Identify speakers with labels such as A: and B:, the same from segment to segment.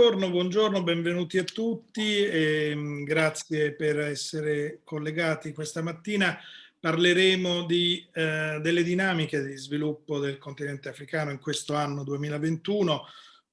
A: Buongiorno, benvenuti a tutti e grazie per essere collegati questa mattina. Parleremo delle dinamiche di sviluppo del continente africano in questo anno 2021,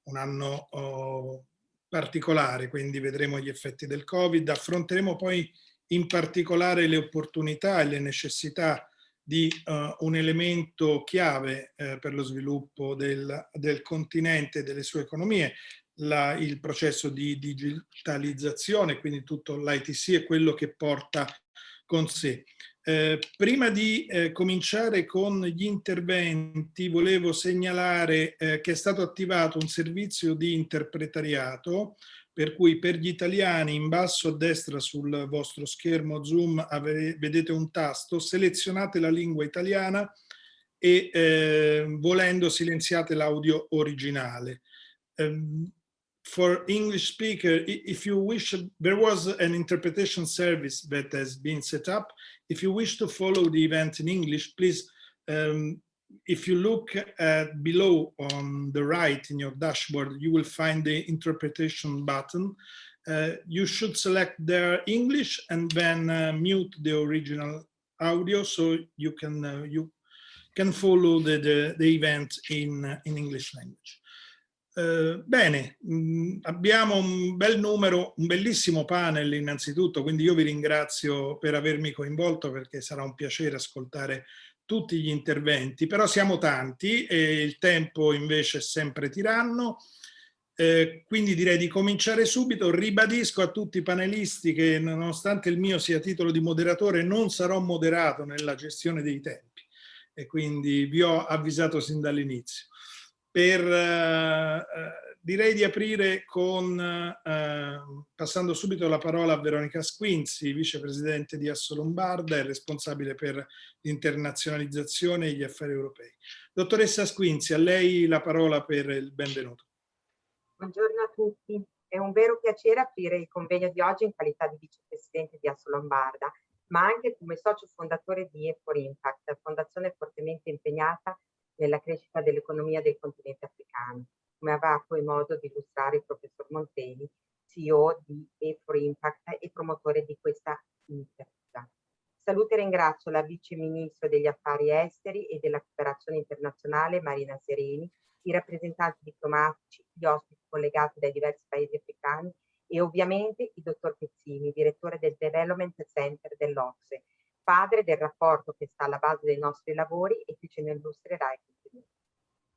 A: un anno particolare, quindi vedremo gli effetti del Covid. Affronteremo poi in particolare le opportunità e le necessità di un elemento chiave per lo sviluppo del continente e delle sue economie, il processo di digitalizzazione, quindi tutto l'ITC è quello che porta con sé. Prima di cominciare con gli interventi, volevo segnalare che è stato attivato un servizio di interpretariato, per cui per gli italiani in basso a destra sul vostro schermo Zoom vedete un tasto, selezionate la lingua italiana e volendo silenziate l'audio originale. For English speaker, if you wish, there was an interpretation service that has been set up. If you wish to follow the event in English, please, if you look at below on the right in your dashboard, you will find the interpretation button. You should select there English and then mute the original audio so you can follow the event in English language. Bene, abbiamo un bel numero, un bellissimo panel innanzitutto, quindi io vi ringrazio per avermi coinvolto perché sarà un piacere ascoltare tutti gli interventi, però siamo tanti e il tempo invece è sempre tiranno, quindi direi di cominciare subito. Ribadisco a tutti i panelisti che nonostante il mio sia titolo di moderatore non sarò moderato nella gestione dei tempi e quindi vi ho avvisato sin dall'inizio. Direi di aprire passando subito la parola a Veronica Squinzi, vicepresidente di Assolombarda e responsabile per l'internazionalizzazione e gli affari europei. Dottoressa Squinzi, a lei la parola per il benvenuto.
B: Buongiorno a tutti, è un vero piacere aprire il convegno di oggi in qualità di vicepresidente di Assolombarda, ma anche come socio fondatore di Affari Impact, fondazione fortemente impegnata nella crescita dell'economia del continente africano, come aveva poi modo di illustrare il professor Monteli, CEO di Affari Impact e promotore di questa iniziativa. Saluto e ringrazio la Vice Ministro degli Affari Esteri e della Cooperazione Internazionale, Marina Sereni, i rappresentanti diplomatici, gli ospiti collegati dai diversi paesi africani e ovviamente il dottor Pezzini, direttore del Development Centre dell'OCSE, padre del rapporto che sta alla base dei nostri lavori e che ce ne illustrerà i contenuti.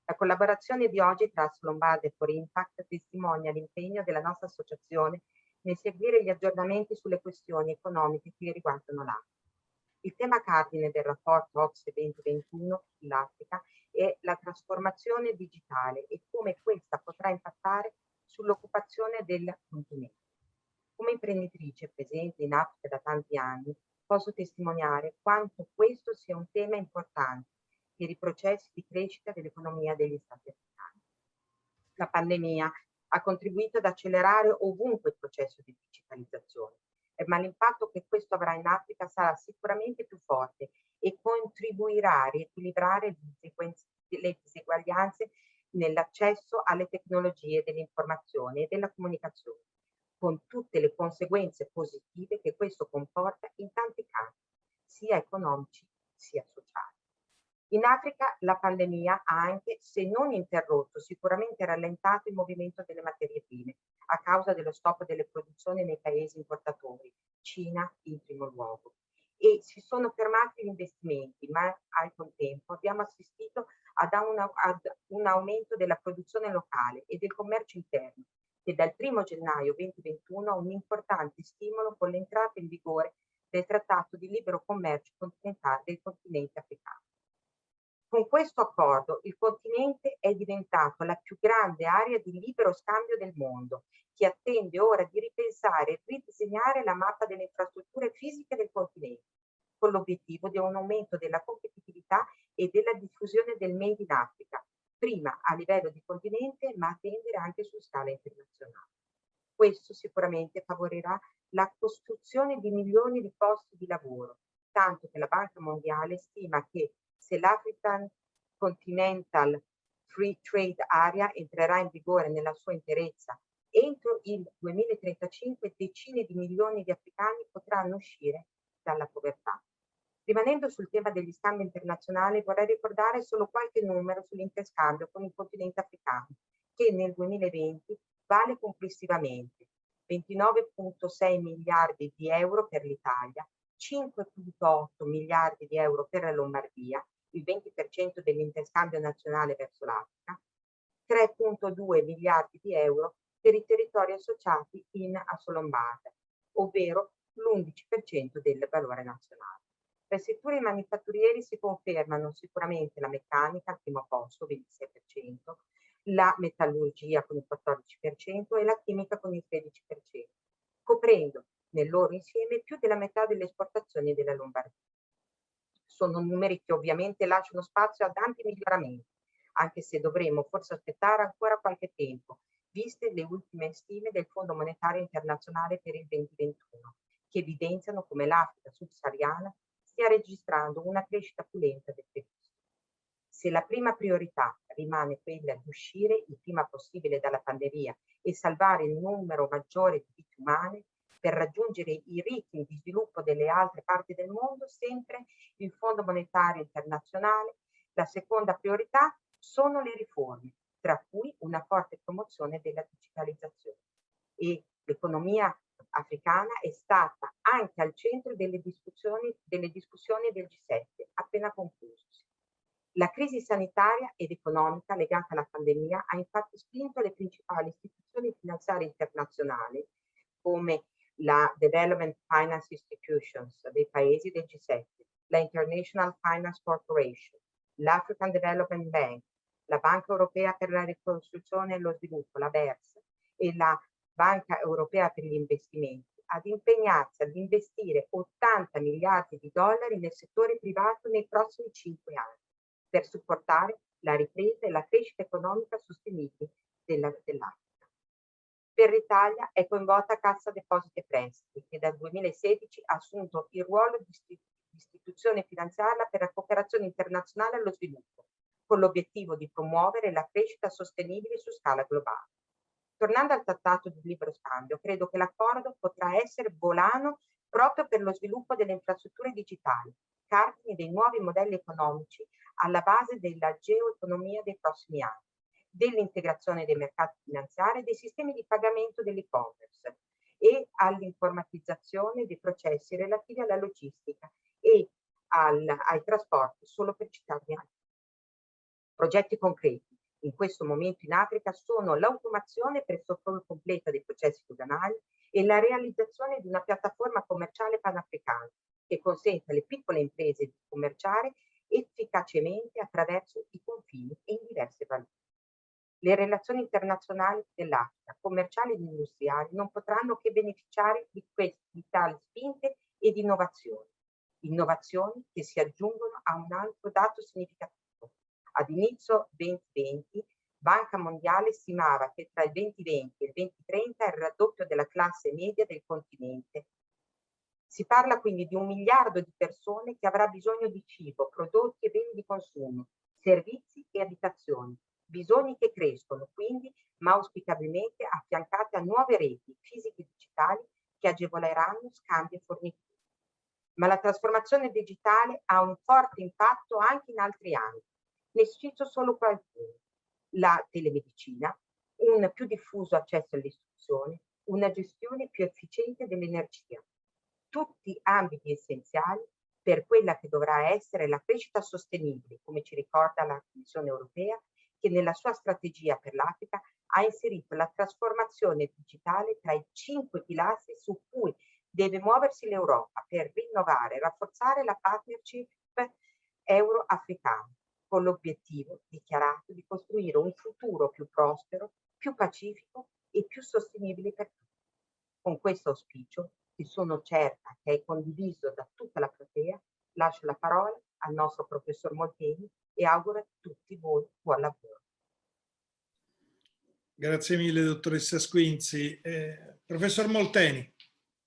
B: La collaborazione di oggi tra Assolombarda e For Impact testimonia l'impegno della nostra associazione nel seguire gli aggiornamenti sulle questioni economiche che riguardano l'Africa. Il tema cardine del rapporto OCSE 2021 sull'Africa è la trasformazione digitale e come questa potrà impattare sull'occupazione del continente. Come imprenditrice presente in Africa da tanti anni, posso testimoniare quanto questo sia un tema importante per i processi di crescita dell'economia degli Stati africani. La pandemia ha contribuito ad accelerare ovunque il processo di digitalizzazione, ma l'impatto che questo avrà in Africa sarà sicuramente più forte e contribuirà a riequilibrare le diseguaglianze nell'accesso alle tecnologie dell'informazione e della comunicazione, con tutte le conseguenze positive che questo comporta in tanti campi, sia economici sia sociali. In Africa la pandemia ha anche, se non interrotto, sicuramente rallentato il movimento delle materie prime a causa dello stop delle produzioni nei paesi importatori, Cina in primo luogo. E si sono fermati gli investimenti, ma al contempo abbiamo assistito ad un aumento della produzione locale e del commercio interno, che dal 1 gennaio 2021 ha un importante stimolo con l'entrata in vigore del Trattato di Libero Commercio Continentale del continente africano. Con questo accordo il continente è diventato la più grande area di libero scambio del mondo, che attende ora di ripensare e ridisegnare la mappa delle infrastrutture fisiche del continente, con l'obiettivo di un aumento della competitività e della diffusione del Made in Africa, prima a livello di continente, ma a tendere anche su scala internazionale. Questo sicuramente favorirà la costruzione di milioni di posti di lavoro, tanto che la Banca Mondiale stima che se l'African Continental Free Trade Area entrerà in vigore nella sua interezza Entro il 2035 decine di milioni di africani potranno uscire dalla povertà. Rimanendo sul tema degli scambi internazionali, vorrei ricordare solo qualche numero sull'interscambio con il continente africano, che nel 2020 vale complessivamente 29,6 miliardi di euro per l'Italia, 5,8 miliardi di euro per la Lombardia, il 20% dell'interscambio nazionale verso l'Africa, 3,2 miliardi di euro per i territori associati in Assolombarda, ovvero l'11% del valore nazionale. Per i settori manifatturieri si confermano sicuramente la meccanica al primo posto, 26%, la metallurgia con il 14% e la chimica con il 13%, coprendo nel loro insieme più della metà delle esportazioni della Lombardia. Sono numeri che ovviamente lasciano spazio ad ampi miglioramenti, anche se dovremo forse aspettare ancora qualche tempo, viste le ultime stime del Fondo Monetario Internazionale per il 2021, che evidenziano come l'Africa subsahariana stia registrando una crescita più lenta del previsto. Se la prima priorità rimane quella di uscire il prima possibile dalla pandemia e salvare il numero maggiore di vite umane per raggiungere i ritmi di sviluppo delle altre parti del mondo, sempre il Fondo Monetario Internazionale, la seconda priorità sono le riforme, tra cui una forte promozione della digitalizzazione. E l'economia africana è stata anche al centro delle discussioni del G7 appena conclusosi. La crisi sanitaria ed economica legata alla pandemia ha infatti spinto le principali istituzioni finanziarie internazionali, come la Development Finance Institutions dei paesi del G7, la International Finance Corporation, l'African Development Bank, la Banca Europea per la Ricostruzione e lo Sviluppo, la BERS, e la Banca Europea per gli Investimenti, ad impegnarsi ad investire 80 miliardi di dollari nel settore privato nei prossimi 5 anni, per supportare la ripresa e la crescita economica sostenibile dell'Africa. Per l'Italia è coinvolta Cassa Depositi e Prestiti, che dal 2016 ha assunto il ruolo di istituzione finanziaria per la cooperazione internazionale allo sviluppo, con l'obiettivo di promuovere la crescita sostenibile su scala globale. Tornando al trattato di libero scambio, credo che l'accordo potrà essere volano proprio per lo sviluppo delle infrastrutture digitali, cardine dei nuovi modelli economici alla base della geoeconomia dei prossimi anni, dell'integrazione dei mercati finanziari e dei sistemi di pagamento dell'e-commerce e all'informatizzazione dei processi relativi alla logistica e ai trasporti, solo per citarne altri. Progetti concreti in questo momento in Africa sono l'automazione pressoché completa dei processi doganali e la realizzazione di una piattaforma commerciale panafricana che consente alle piccole imprese di commerciare efficacemente attraverso i confini e in diverse valute. Le relazioni internazionali dell'Africa, commerciali ed industriali, non potranno che beneficiare di tali spinte e di innovazioni che si aggiungono a un altro dato significativo. Ad inizio 2020, Banca Mondiale stimava che tra il 2020 e il 2030 il raddoppio della classe media del continente. Si parla quindi di 1 miliardo di persone che avrà bisogno di cibo, prodotti e beni di consumo, servizi e abitazioni, bisogni che crescono quindi, ma auspicabilmente affiancate a nuove reti fisiche e digitali che agevoleranno scambi e forniture. Ma la trasformazione digitale ha un forte impatto anche in altri ambiti. Ne cito solo qualcuno: la telemedicina, un più diffuso accesso all'istruzione, una gestione più efficiente dell'energia. Tutti ambiti essenziali per quella che dovrà essere la crescita sostenibile, come ci ricorda la Commissione europea, che nella sua strategia per l'Africa ha inserito la trasformazione digitale tra i 5 pilastri su cui deve muoversi l'Europa per rinnovare e rafforzare la partnership euro-africana, con l'obiettivo dichiarato di costruire un futuro più prospero, più pacifico e più sostenibile per tutti. Con questo auspicio, che sono certa che è condiviso da tutta la platea, lascio la parola al nostro professor Molteni e auguro a tutti voi buon lavoro.
A: Grazie mille, dottoressa Squinzi. Professor Molteni.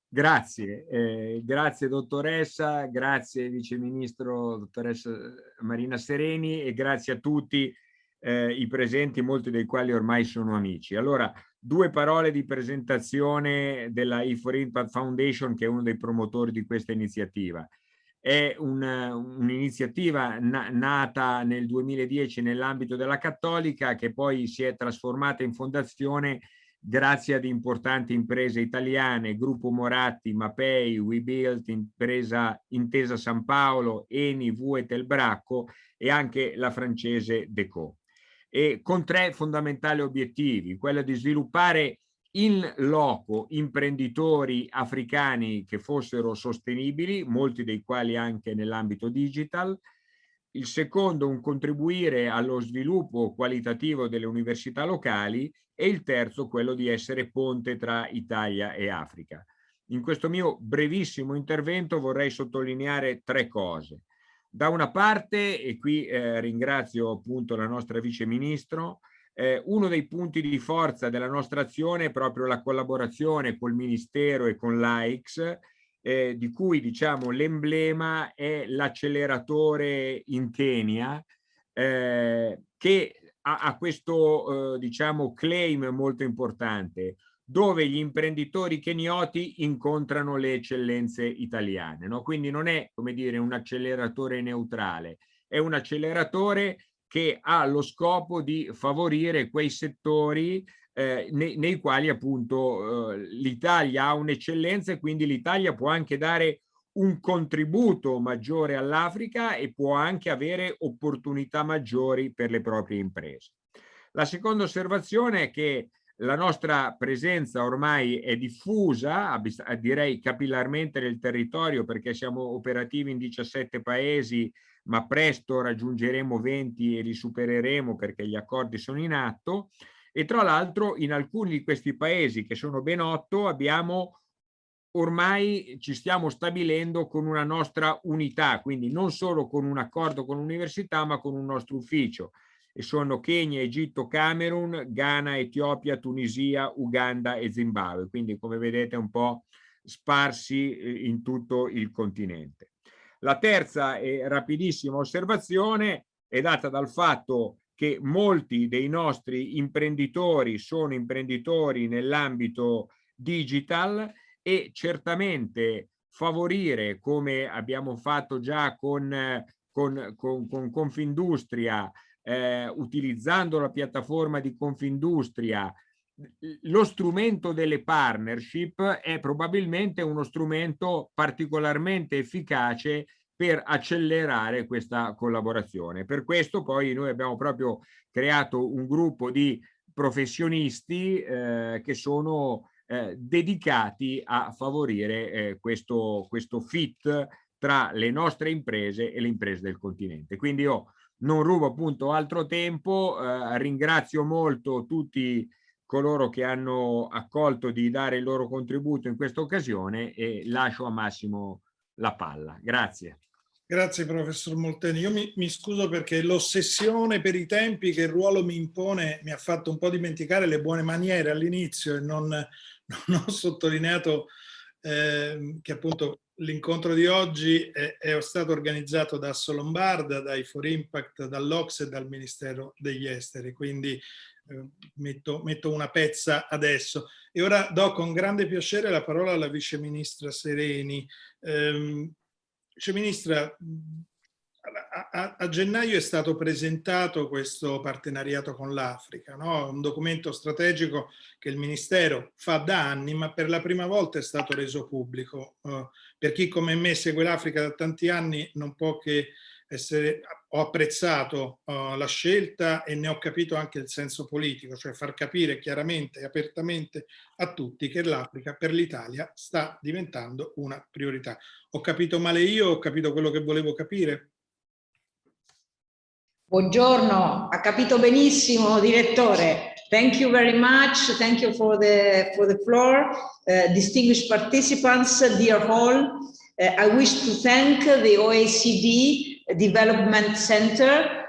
C: Grazie, grazie dottoressa, grazie viceministro dottoressa Marina Sereni e grazie a tutti i presenti, molti dei quali ormai sono amici. Allora, 2 parole di presentazione della Affari Impact Foundation, che è uno dei promotori di questa iniziativa. È un'iniziativa nata nel 2010 nell'ambito della Cattolica, che poi si è trasformata in fondazione grazie ad importanti imprese italiane, Gruppo Moratti, Mapei, WeBuild, Intesa San Paolo, Eni, Vuetel Bracco e anche la francese Deco. E con 3 fondamentali obiettivi: quello di sviluppare in loco imprenditori africani che fossero sostenibili, molti dei quali anche nell'ambito digital; il secondo, un contribuire allo sviluppo qualitativo delle università locali; e il terzo, quello di essere ponte tra Italia e Africa. In questo mio brevissimo intervento vorrei sottolineare 3 cose. Da una parte, e qui ringrazio appunto la nostra Vice Ministro, uno dei punti di forza della nostra azione è proprio la collaborazione col Ministero e con l'AICS, di cui diciamo l'emblema è l'acceleratore in Kenya, che ha questo diciamo claim molto importante, dove gli imprenditori kenioti incontrano le eccellenze italiane, no? Quindi non è, come dire, un acceleratore neutrale, è un acceleratore che ha lo scopo di favorire quei settori nei quali appunto l'Italia ha un'eccellenza, e quindi l'Italia può anche dare un contributo maggiore all'Africa e può anche avere opportunità maggiori per le proprie imprese. La seconda osservazione è che la nostra presenza ormai è diffusa, direi capillarmente nel territorio, perché siamo operativi in 17 paesi, ma presto raggiungeremo 20 e li supereremo perché gli accordi sono in atto. E tra l'altro in alcuni di questi paesi, che sono ben 8, ormai ci stiamo stabilendo con una nostra unità, quindi non solo con un accordo con l'università, ma con un nostro ufficio. E sono Kenya, Egitto, Camerun, Ghana, Etiopia, Tunisia, Uganda e Zimbabwe, quindi come vedete un po' sparsi in tutto il continente. La terza e rapidissima osservazione è data dal fatto che molti dei nostri imprenditori sono imprenditori nell'ambito digital, e certamente favorire, come abbiamo fatto già con Confindustria, utilizzando la piattaforma di Confindustria, lo strumento delle partnership è probabilmente uno strumento particolarmente efficace per accelerare questa collaborazione. Per questo poi noi abbiamo proprio creato un gruppo di professionisti che sono dedicati a favorire questo fit tra le nostre imprese e le imprese del continente. Quindi io non rubo appunto altro tempo, ringrazio molto tutti coloro che hanno accolto di dare il loro contributo in questa occasione e lascio a Massimo la palla. Grazie.
A: Grazie professor Molteni. Io mi scuso perché l'ossessione per i tempi che il ruolo mi impone mi ha fatto un po' dimenticare le buone maniere all'inizio, e non ho sottolineato che appunto l'incontro di oggi è stato organizzato da Assolombarda, da Affari Impact, dall'Ocse e dal Ministero degli Esteri, quindi metto una pezza adesso. E ora do con grande piacere la parola alla Vice Ministra Sereni. Vice Ministra, a gennaio è stato presentato questo partenariato con l'Africa, no? Un documento strategico che il Ministero fa da anni, ma per la prima volta è stato reso pubblico. Per chi come me segue l'Africa da tanti anni non può che ho apprezzato la scelta e ne ho capito anche il senso politico, cioè far capire chiaramente e apertamente a tutti che l'Africa per l'Italia sta diventando una priorità. Ho capito male io? Ho capito quello che volevo capire?
D: Buongiorno, ha capito benissimo, direttore. Thank you very much. Thank you for the floor. Distinguished participants, dear all, I wish to thank the OECD Development Centre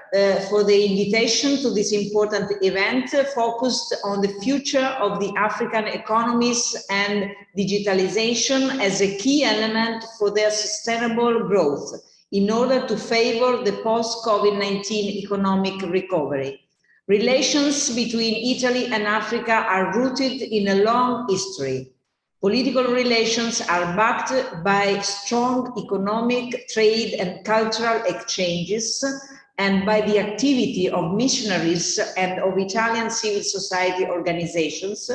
D: for the invitation to this important event focused on the future of the African economies and digitalization as a key element for their sustainable growth in order to favor the post-COVID-19 economic recovery. Relations between Italy and Africa are rooted in a long history. Political relations are backed by strong economic, trade, and cultural exchanges, and by the activity of missionaries and of Italian civil society organizations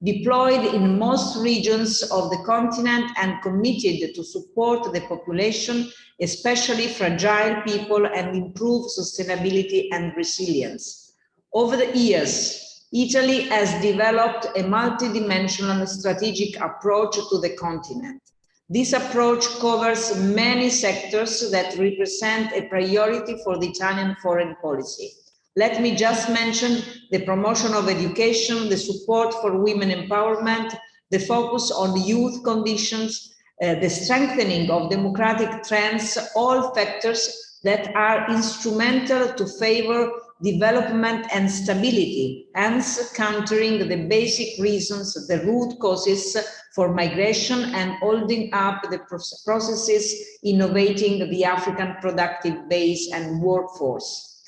D: deployed in most regions of the continent and committed to support the population, especially fragile people, and improve sustainability and resilience. Over the years, Italy has developed a multidimensional strategic approach to the continent. This approach covers many sectors that represent a priority for the Italian foreign policy. Let me just mention the promotion of education, the support for women empowerment, the focus on youth conditions, the strengthening of democratic trends, all factors that are instrumental to favor development and stability, hence countering the basic reasons, the root causes for migration, and holding up the processes innovating the African productive base and workforce.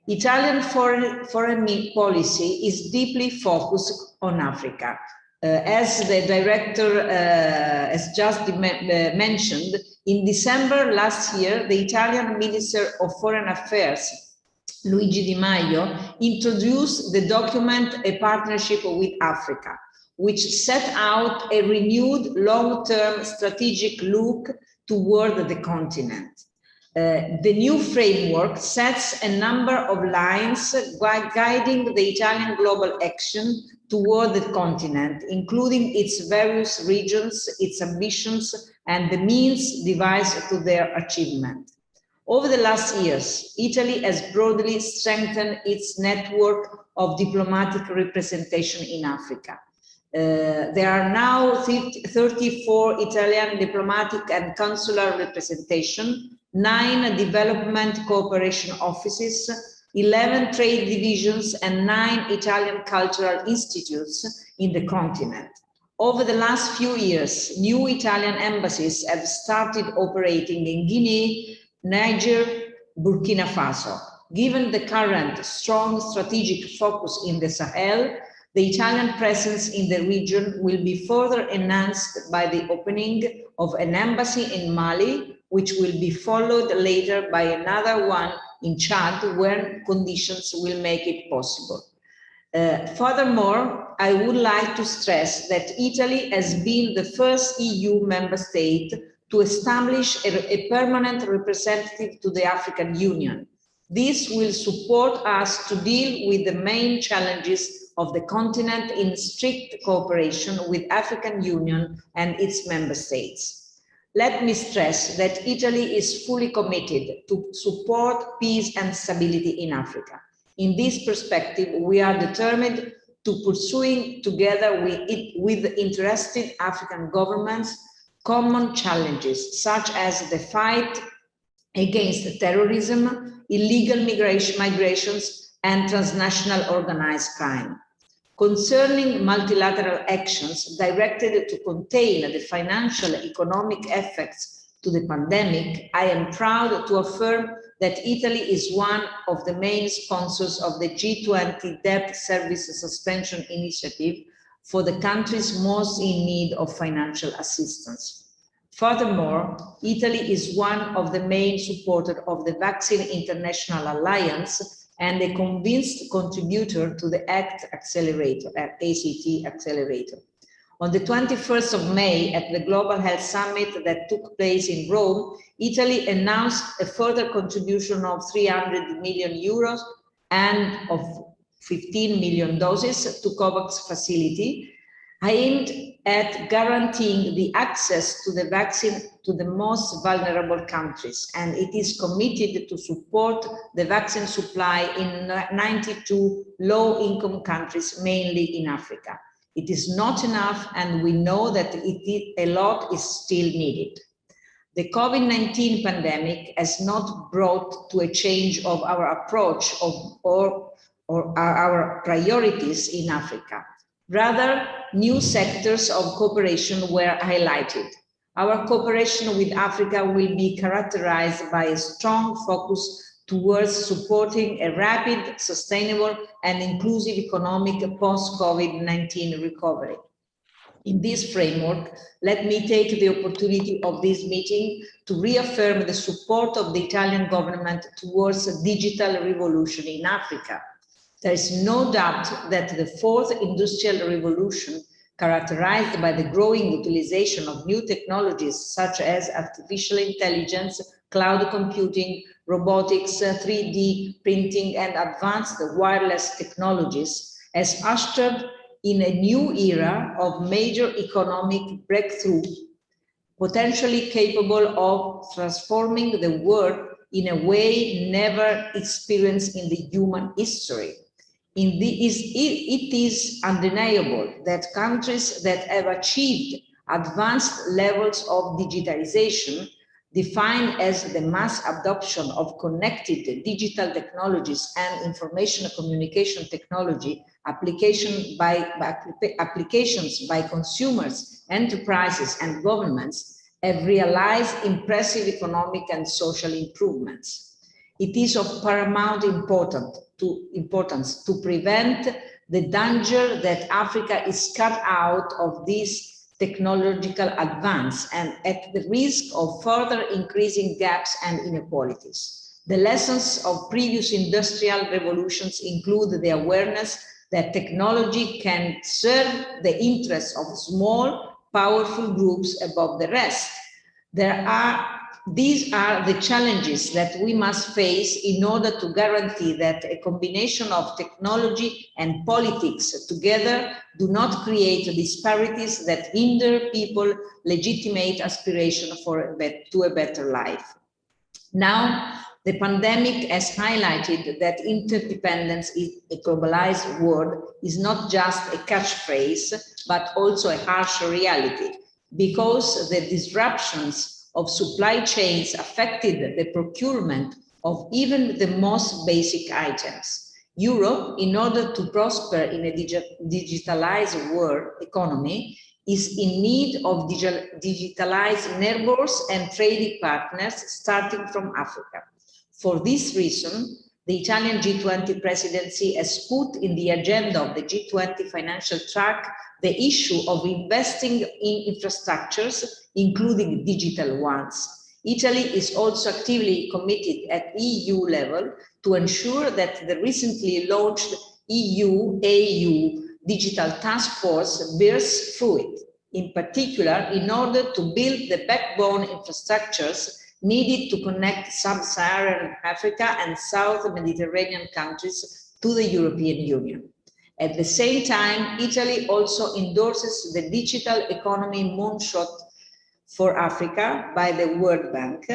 D: Italian foreign policy is deeply focused on Africa. As the director has just mentioned, in December last year, the Italian Minister of Foreign Affairs, Luigi Di Maio, introduced the document A Partnership with Africa, which set out a renewed long-term strategic look toward the continent. The new framework sets a number of lines guiding the Italian global action toward the continent, including its various regions, its ambitions, and the means devised to their achievement. Over the last years, Italy has broadly strengthened its network of diplomatic representation in Africa. There are now 34 Italian diplomatic and consular representation, 9 development cooperation offices, 11 trade divisions, and 9 Italian cultural institutes in the continent. Over the last few years, new Italian embassies have started operating in Guinea, Niger, Burkina Faso. Given the current strong strategic focus in the Sahel, the Italian presence in the region will be further enhanced by the opening of an embassy in Mali, which will be followed later by another one in Chad, where conditions will make it possible. Furthermore, I would like to stress that Italy has been the first EU member state to establish a permanent representative to the African Union. This will support us to deal with the main challenges of the continent in strict cooperation with African Union and its member states. Let me stress that Italy is fully committed to support peace and stability in Africa. In this perspective, we are determined to pursuing together with interested African governments common challenges such as the fight against terrorism, illegal migrations, and transnational organized crime. Concerning multilateral actions directed to contain the financial economic effects to the pandemic, I am proud to affirm that Italy is one of the main sponsors of the G20 Debt Service Suspension Initiative for the countries most in need of financial assistance. Furthermore, Italy is one of the main supporters of the Vaccine International Alliance and a convinced contributor to the ACT accelerator, ACT accelerator. On the 21st of May, at the Global Health Summit that took place in Rome, Italy announced a further contribution of 300 million euros and of 15 million doses to COVAX facility, aimed at guaranteeing the access to the vaccine to the most vulnerable countries, and it is committed to support the vaccine supply in 92 low-income countries, mainly in Africa. It is not enough, and we know that a lot is still needed. The COVID-19 pandemic has not brought to a change of our approach or our priorities in Africa. Rather, new sectors of cooperation were highlighted. Our cooperation with Africa will be characterized by a strong focus towards supporting a rapid, sustainable, and inclusive economic post-COVID-19 recovery. In this framework, let me take the opportunity of this meeting to reaffirm the support of the Italian government towards a digital revolution in Africa. There is no doubt that the fourth industrial revolution, characterized by the growing utilization of new technologies such as artificial intelligence, cloud computing, robotics, 3D printing, and advanced wireless technologies, has ushered in a new era of major economic breakthrough, potentially capable of transforming the world in a way never experienced in the human history. It is undeniable that countries that have achieved advanced levels of digitalization, defined as the mass adoption of connected digital technologies and information communication technology, applications by consumers, enterprises, and governments, have realized impressive economic and social improvements. It is of paramount importance to prevent the danger that Africa is cut out of this technological advance and at the risk of further increasing gaps and inequalities. The lessons of previous industrial revolutions include the awareness that technology can serve the interests of small, powerful groups above the rest. These are the challenges that we must face in order to guarantee that a combination of technology and politics together do not create disparities that hinder people's legitimate aspiration to a better life. Now, the pandemic has highlighted that interdependence in a globalized world is not just a catchphrase, but also a harsh reality, because the disruptions of supply chains affected the procurement of even the most basic items. Europe, in order to prosper in a digitalized world economy, is in need of digitalized neighbors and trading partners starting from Africa. For this reason, the Italian G20 presidency has put in the agenda of the G20 financial track the issue of investing in infrastructures, including digital ones. Italy is also actively committed at EU level to ensure that the recently launched EU-AU Digital Task Force bears fruit, in particular in order to build the backbone infrastructures needed to connect sub-Saharan Africa and South Mediterranean countries to the European Union. At the same time, Italy also endorses the Digital Economy Moonshot for Africa by the World Bank,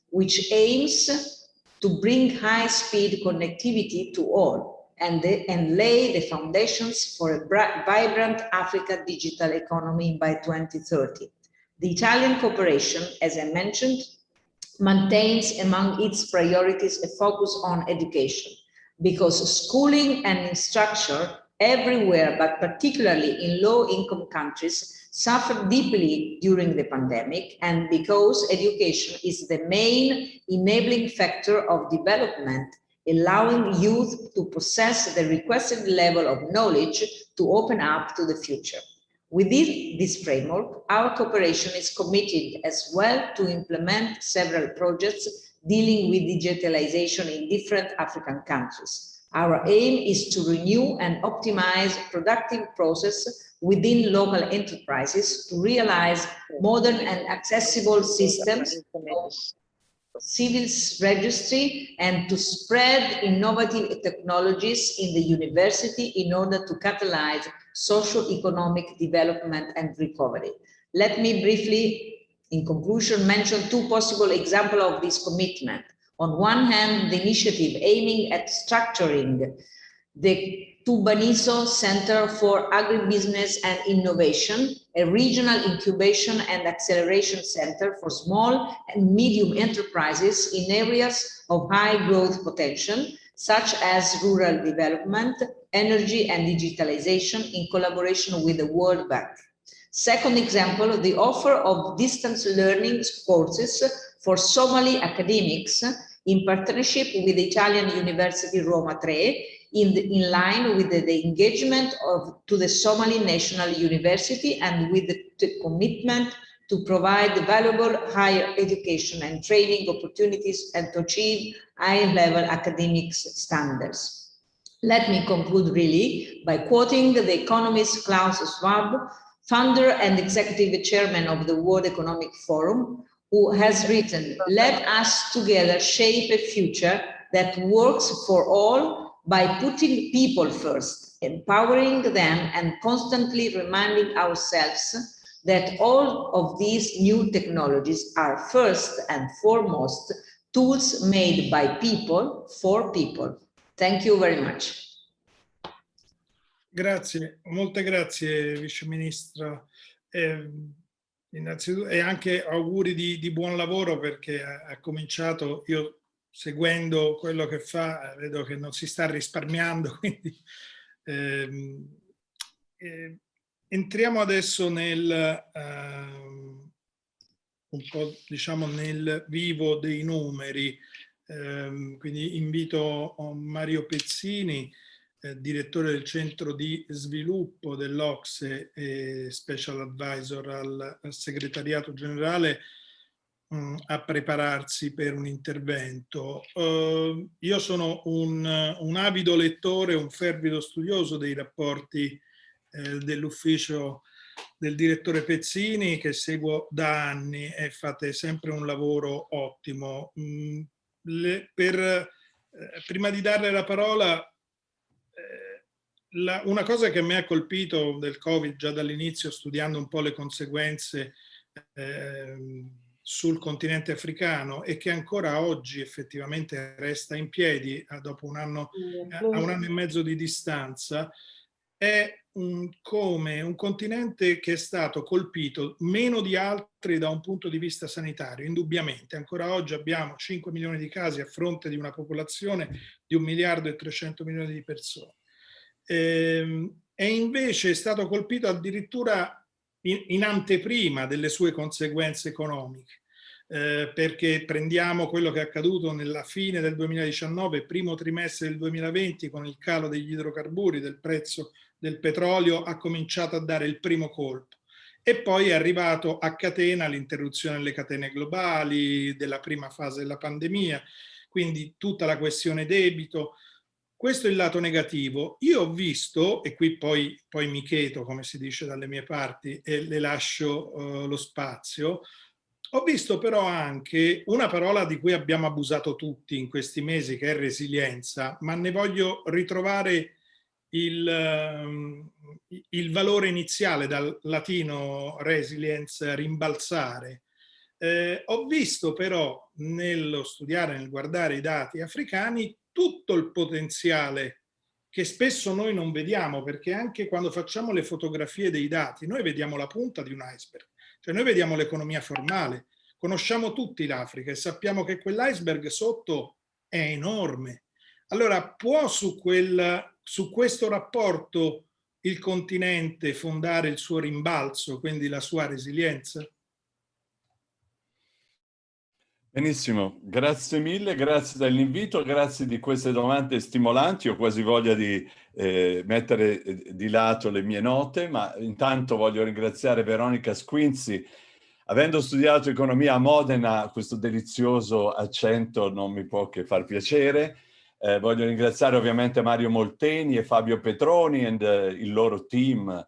D: which aims to bring high-speed connectivity to all and lay the foundations for a vibrant Africa digital economy by 2030. The Italian cooperation, as I mentioned, maintains among its priorities a focus on education, because schooling and instruction everywhere, but particularly in low-income countries, suffered deeply during the pandemic, and because education is the main enabling factor of development, allowing youth to possess the requested level of knowledge to open up to the future. Within this framework, our cooperation is committed as well to implement several projects dealing with digitalization in different African countries. Our aim is to renew and optimize productive processes within local enterprises to realize modern and accessible systems of civil registry and to spread innovative technologies in the university in order to catalyze socio-economic development and recovery. Let me briefly, in conclusion, mention two possible examples of this commitment. On one hand, the initiative aiming at structuring the Tubaniso Center for Agribusiness and Innovation, a regional incubation and acceleration center for small and medium enterprises in areas of high growth potential, such as rural development, energy and digitalization in collaboration with the World Bank. Second example, the offer of distance learning courses for Somali academics in partnership with the Italian University Roma III, in line with the engagement to the Somali National University and with the commitment to provide valuable higher education and training opportunities and to achieve high-level academic standards. Let me conclude really by quoting the economist Klaus Schwab, founder and executive chairman of the World Economic Forum, who has written, "Let us together shape a future that works for all by putting people first, empowering them and constantly reminding ourselves that all of these new technologies are first and foremost tools made by people for people." Thank you very much.
A: Grazie, molte grazie Vice Ministra. Innanzitutto, e anche auguri di buon lavoro, perché ha cominciato, io seguendo quello che fa, vedo che non si sta risparmiando, quindi entriamo adesso nel un po', diciamo, nel vivo dei numeri. Quindi invito Mario Pezzini, direttore del centro di sviluppo dell'OCSE e special advisor al segretariato generale, a prepararsi per un intervento. Io sono un avido lettore, un fervido studioso dei rapporti dell'ufficio del direttore Pezzini, che seguo da anni, e fate sempre un lavoro ottimo. Prima di darle la parola, una cosa che mi ha colpito del Covid già dall'inizio, studiando un po' le conseguenze sul continente africano, e che ancora oggi effettivamente resta in piedi dopo a un anno e mezzo di distanza, è come un continente che è stato colpito meno di altri da un punto di vista sanitario, indubbiamente. Ancora oggi abbiamo 5 milioni di casi a fronte di una popolazione di 1 miliardo e 300 milioni di persone. E invece è stato colpito addirittura in anteprima delle sue conseguenze economiche, perché prendiamo quello che è accaduto nella fine del 2019, primo trimestre del 2020, con il calo degli idrocarburi, del prezzo del petrolio, ha cominciato a dare il primo colpo, e poi è arrivato a catena l'interruzione delle catene globali, della prima fase della pandemia, quindi tutta la questione debito. Questo è il lato negativo. Io ho visto, e qui poi mi cheto, come si dice dalle mie parti, e le lascio lo spazio, ho visto però anche una parola di cui abbiamo abusato tutti in questi mesi, che è resilienza, ma ne voglio ritrovare il valore iniziale, dal latino resilience, rimbalzare. Ho visto però nello studiare, nel guardare i dati africani, tutto il potenziale che spesso noi non vediamo, perché anche quando facciamo le fotografie dei dati, noi vediamo la punta di un iceberg, cioè noi vediamo l'economia formale, conosciamo tutti l'Africa e sappiamo che quell'iceberg sotto è enorme. Allora, può su questo rapporto il continente fondare il suo rimbalzo, quindi la sua resilienza?
E: Benissimo, grazie mille, grazie dell'invito, grazie di queste domande stimolanti. Ho quasi voglia di mettere di lato le mie note, ma intanto voglio ringraziare Veronica Squinzi. Avendo studiato economia a Modena, questo delizioso accento non mi può che far piacere. Voglio ringraziare ovviamente Mario Molteni e Fabio Petroni e il loro team,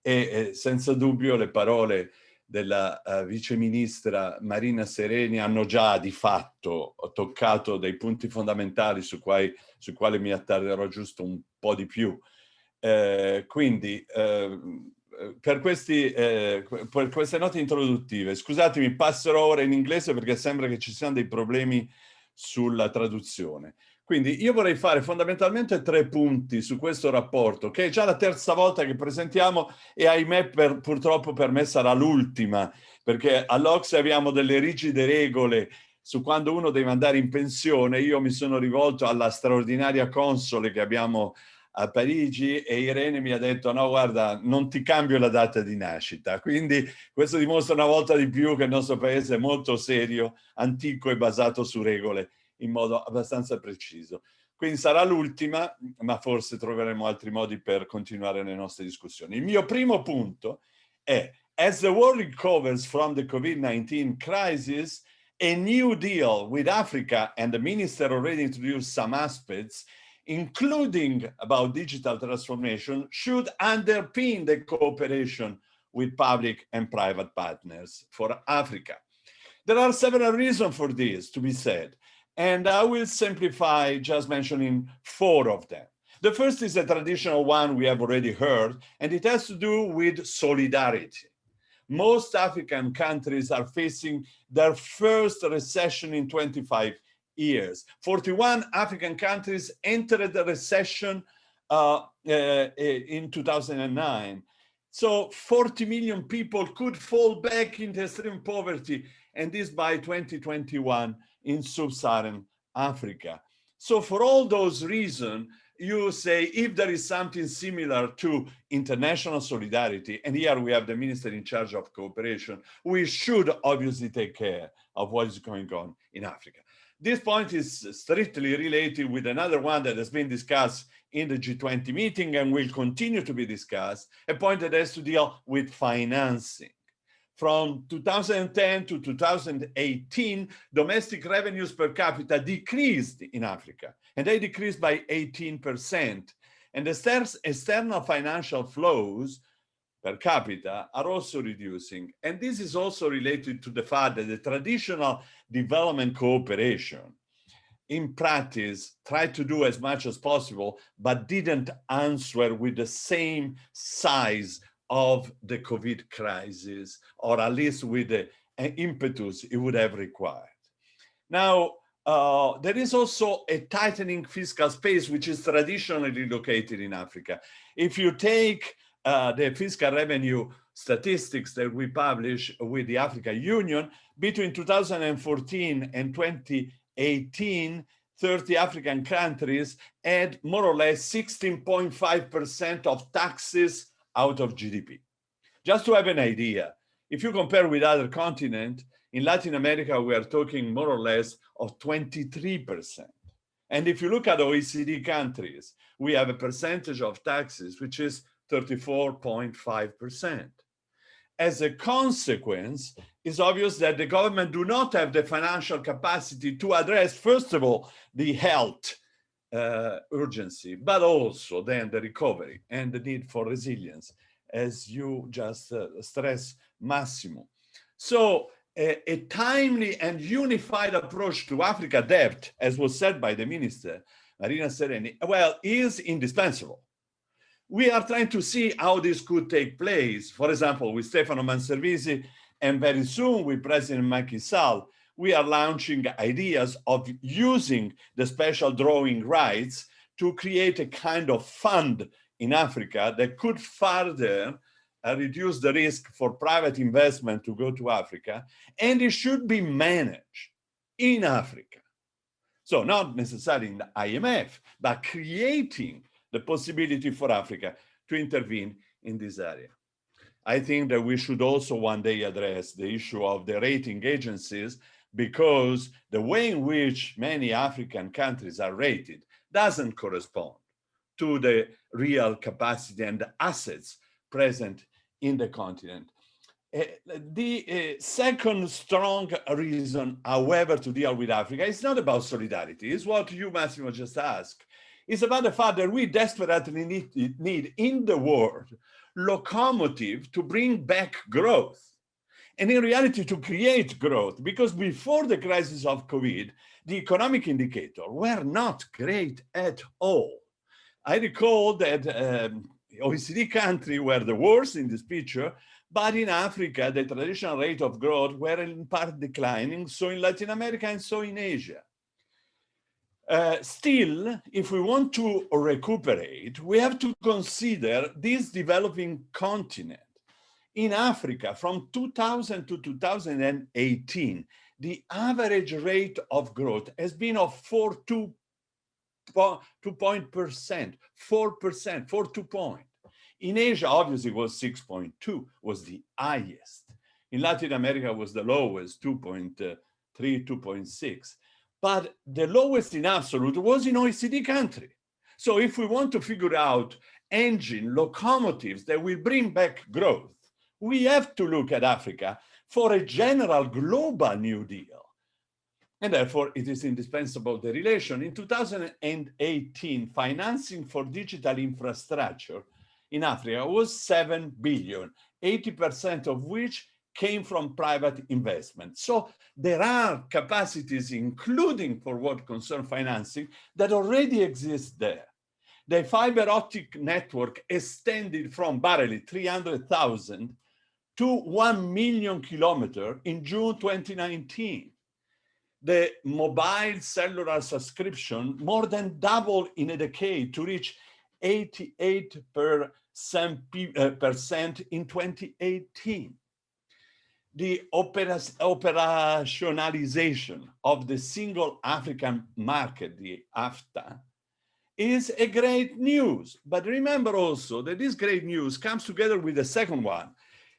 E: e senza dubbio le parole della vice ministra Marina Sereni hanno già di fatto toccato dei punti fondamentali sui quali mi attarderò giusto un po' di più. Quindi per queste note introduttive, scusatemi, passerò ora in inglese perché sembra che ci siano dei problemi sulla traduzione. Quindi io vorrei fare fondamentalmente 3 punti su questo rapporto, che è già la terza volta che presentiamo, e ahimè purtroppo per me sarà l'ultima, perché all'OCSE abbiamo delle rigide regole su quando uno deve andare in pensione. Io mi sono rivolto alla straordinaria console che abbiamo a Parigi e Irene mi ha detto: no, guarda, non ti cambio la data di nascita. Quindi questo dimostra una volta di più che il nostro paese è molto serio, antico e basato su regole in modo abbastanza preciso. Quindi sarà l'ultima, ma forse troveremo altri modi per continuare le nostre discussioni. Il mio primo punto è: as the world recovers from the COVID-19 crisis, a new deal with Africa, and the minister already introduced some aspects, including about digital transformation, should underpin the cooperation with public and private partners for Africa. There are several reasons for this to be said, and I will simplify just mentioning 4 of them. The first is a traditional one we have already heard, and it has to do with solidarity. Most African countries are facing their first recession in 25 years. 41 African countries entered the recession in 2009. So 40 million people could fall back into extreme poverty, and this by 2021 in sub-Saharan Africa. So for all those reasons, you say, if there is something similar to international solidarity, and here we have the minister in charge of cooperation, we should obviously take care of what is going on in Africa. This point is strictly related with another one that has been discussed in the G20 meeting and will continue to be discussed, a point that has to deal with financing. From 2010 to 2018, domestic revenues per capita decreased in Africa, and they decreased by 18%. And the external financial flows per capita are also reducing. And this is also related to the fact that the traditional development cooperation in practice tried to do as much as possible, but didn't answer with the same size of the COVID crisis, or at least with the impetus it would have required. Now, there is also a tightening fiscal space, which is traditionally located in Africa. If you take the fiscal revenue statistics that we publish with the Africa Union, between 2014 and 2018, 30 African countries had more or less 16.5% of taxes out of GDP. Just to have an idea, if you compare with other continents, in Latin America, we are talking more or less of 23%. And if you look at OECD countries, we have a percentage of taxes, which is 34.5%. As a consequence, it's obvious that the government do not have the financial capacity to address, first of all, the health urgency, but also then the recovery and the need for resilience, as you just stressed, Massimo. So a timely and unified approach to Africa debt, as was said by the minister, Marina Sereni, well, is indispensable. We are trying to see how this could take place. For example, with Stefano Manservisi, and very soon with President Macky Sall, we are launching ideas of using the special drawing rights to create a kind of fund in Africa that could further reduce the risk for private investment to go to Africa, and it should be managed in Africa. So not necessarily in the IMF, but creating the possibility for Africa to intervene in this area. I think that we should also one day address the issue of the rating agencies, because the way in which many African countries are rated doesn't correspond to the real capacity and the assets present in the continent. The second strong reason, however, to deal with Africa is not about solidarity. It's what you, Massimo, just asked. It's about the fact that we desperately need in the world locomotive to bring back growth. And in reality, to create growth, because before the crisis of COVID, the economic indicators were not great at all. I recall that OECD countries were the worst in this picture, but in Africa, the traditional rate of growth were in part declining, so in Latin America and so in Asia. Still, if we want to recuperate, we have to consider this developing continent. In Africa, from 2000 to 2018, the average rate of growth has been of 4.2%, 4.2 points. In Asia, obviously, it was 6.2, was the highest. In Latin America, was the lowest, 2.3, 2.6. but the lowest in absolute was in OECD country. So if we want to figure out engine, locomotives that will bring back growth, we have to look at Africa for a general global New Deal. And therefore, it is indispensable the relation. In 2018, financing for digital infrastructure in Africa was 7 billion, 80% of which came from private investment. So there are capacities, including for what concerns financing, that already exist there. The fiber optic network extended from barely 300,000 to 1 million kilometers in June 2019. The mobile cellular subscription more than doubled in a decade to reach 88% in 2018. The operationalization of the single African market, the AfTA, is a great news. But remember also that this great news comes together with the second one.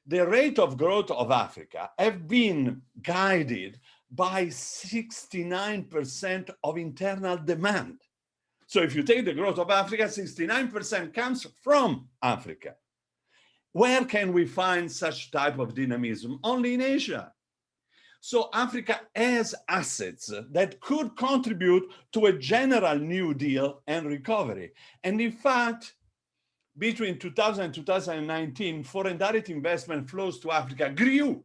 E: The rate of growth of Africa have been guided by 69% of internal demand. So if you take the growth of Africa, 69% comes from Africa. Where can we find such type of dynamism? Only in Asia. So Africa has assets that could contribute to a general New Deal and recovery. And in fact, between 2000 and 2019, foreign direct investment flows to Africa grew,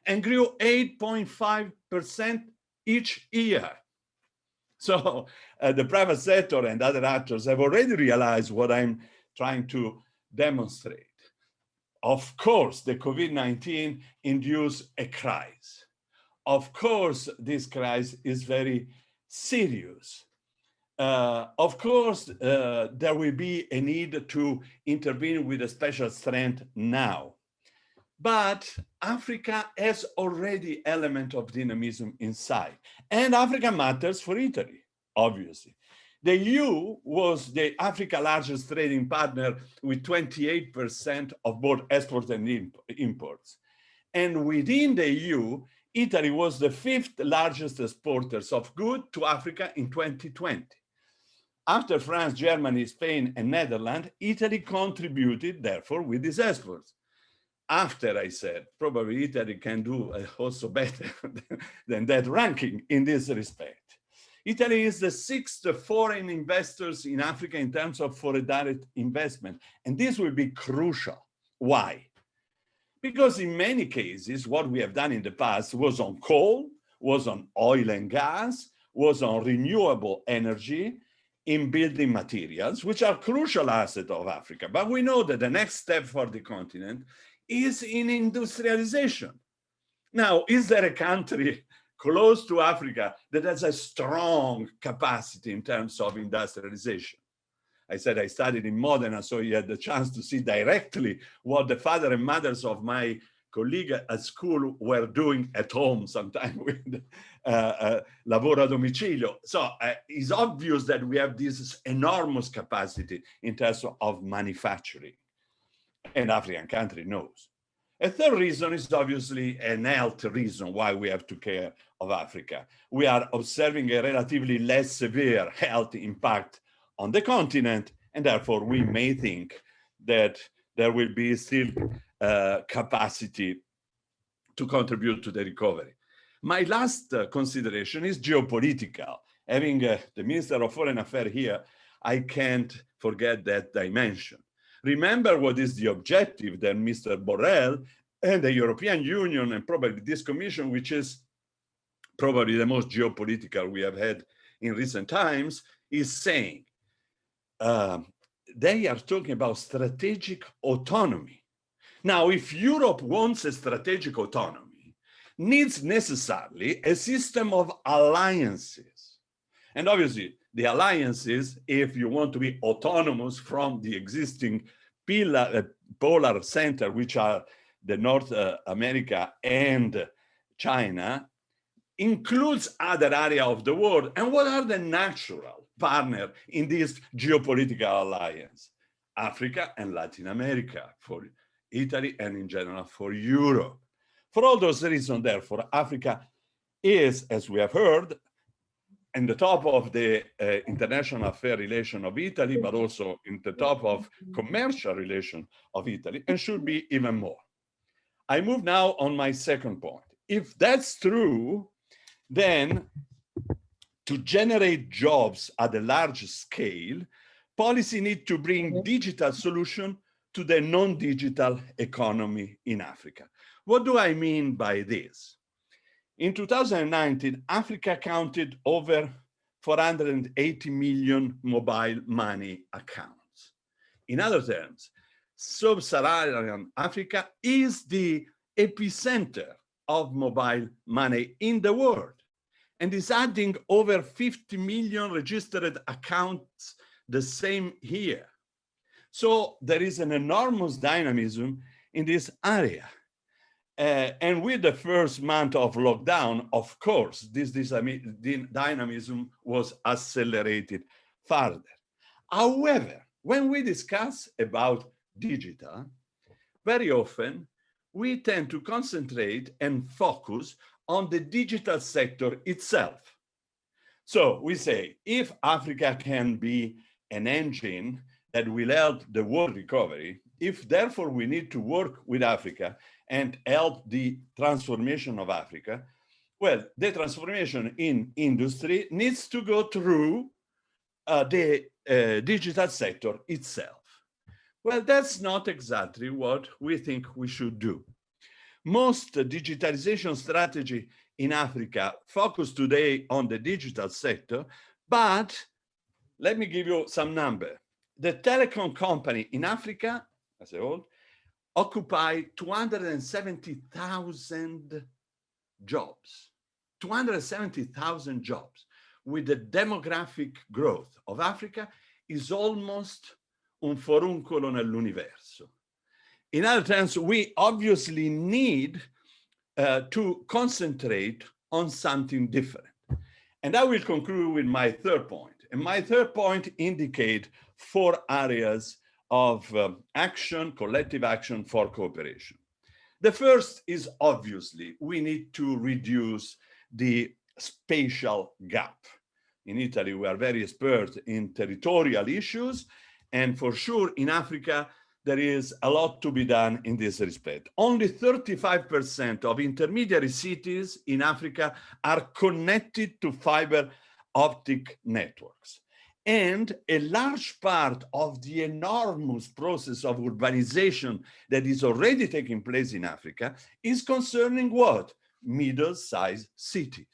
E: and grew 8.5% each year. So the private sector and other actors have already realized what I'm trying to demonstrate. Of course, the COVID-19 induced a crisis. Of course, this crisis is very serious. Of course, there will be a need to intervene with a special strength now. But Africa has already element of dynamism inside. And Africa matters for Italy, obviously. The EU was the Africa largest trading partner with 28% of both exports and imports. And within the EU, Italy was the 5th largest exporters of goods to Africa in 2020. After France, Germany, Spain, and Netherlands, Italy contributed, therefore, with these exports. After I said, probably Italy can do also better than that ranking in this respect. Italy is the 6th foreign investors in Africa in terms of foreign direct investment. And this will be crucial. Why? Because in many cases, what we have done in the past was on coal, was on oil and gas, was on renewable energy, in building materials, which are crucial assets of Africa. But we know that the next step for the continent is in industrialization. Now, is there a country close to Africa that has a strong capacity in terms of industrialization? I said I studied in Modena, so you had the chance to see directly what the father and mothers of my colleague at school were doing at home, sometimes with lavoro a domicilio. So it's obvious that we have this enormous capacity in terms of manufacturing. And African country knows. A third reason is obviously an health reason why we have to care of Africa. We are observing a relatively less severe health impact on the continent, and therefore we may think that there will be still capacity to contribute to the recovery. My last consideration is geopolitical. Having the Minister of Foreign Affairs here, I can't forget that dimension. Remember what is the objective that Mr. Borrell and the European Union and probably this Commission, which is probably the most geopolitical we have had in recent times, is saying. They are talking about strategic autonomy. Now, if Europe wants a strategic autonomy, needs necessarily a system of alliances. And obviously, the alliances, if you want to be autonomous from the existing polar center, which are the North America and China, includes other areas of the world. And what are the natural partners in this geopolitical alliance? Africa and Latin America for Italy and in general for Europe. For all those reasons, therefore, Africa is, as we have heard, in the top of the international affair relation of Italy, but also in the top of commercial relation of Italy, and should be even more. I move now on my second point. If that's true, then to generate jobs at a large scale, policy need to bring digital solution to the non-digital economy in Africa. What do I mean by this? In 2019, Africa counted over 480 million mobile money accounts. In other terms, sub-Saharan Africa is the epicenter of mobile money in the world and is adding over 50 million registered accounts the same year. So there is an enormous dynamism in this area. And with the first month of lockdown, of course, this dynamism was accelerated further. However, when we discuss about digital, very often we tend to concentrate and focus on the digital sector itself. So we say, if Africa can be an engine that will help the world recovery, if therefore we need to work with Africa and help the transformation of Africa, well, the transformation in industry needs to go through the digital sector itself. Well, that's not exactly what we think we should do. Most digitalization strategy in Africa focus today on the digital sector, but let me give you some number. The telecom company in Africa, as a whole, occupy 270,000 jobs. 270,000 jobs. With the demographic growth of Africa is almost un foruncolo nell'universo. In other terms, we obviously need to concentrate on something different. And I will conclude with my third point. And my third point indicates 4 areas of action, collective action for cooperation. The first is obviously we need to reduce the spatial gap. In Italy, we are very expert in territorial issues, and for sure in Africa, there is a lot to be done in this respect. Only 35% of intermediary cities in Africa are connected to fiber optic networks. And a large part of the enormous process of urbanization that is already taking place in Africa is concerning what? Middle-sized cities.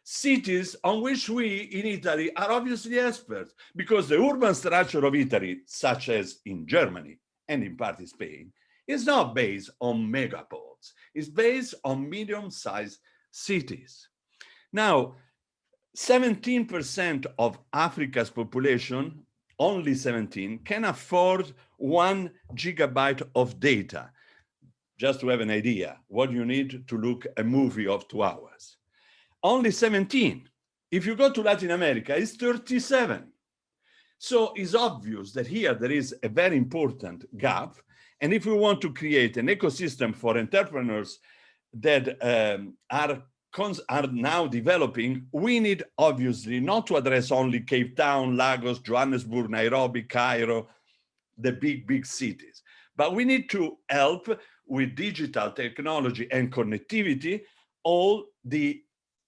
E: Cities on which we in Italy are obviously experts, because the urban structure of Italy, such as in Germany and in part in Spain, is not based on megapoles. It's based on medium-sized cities. Now, 17% of Africa's population, only 17, can afford 1 gigabyte of data. Just to have an idea, what you need to look a movie of 2 hours. Only 17. If you go to Latin America, it's 37. So it's obvious that here there is a very important gap. And if we want to create an ecosystem for entrepreneurs that are now developing, we need obviously not to address only Cape Town, Lagos, Johannesburg, Nairobi, Cairo, the big cities. But we need to help with digital technology and connectivity all the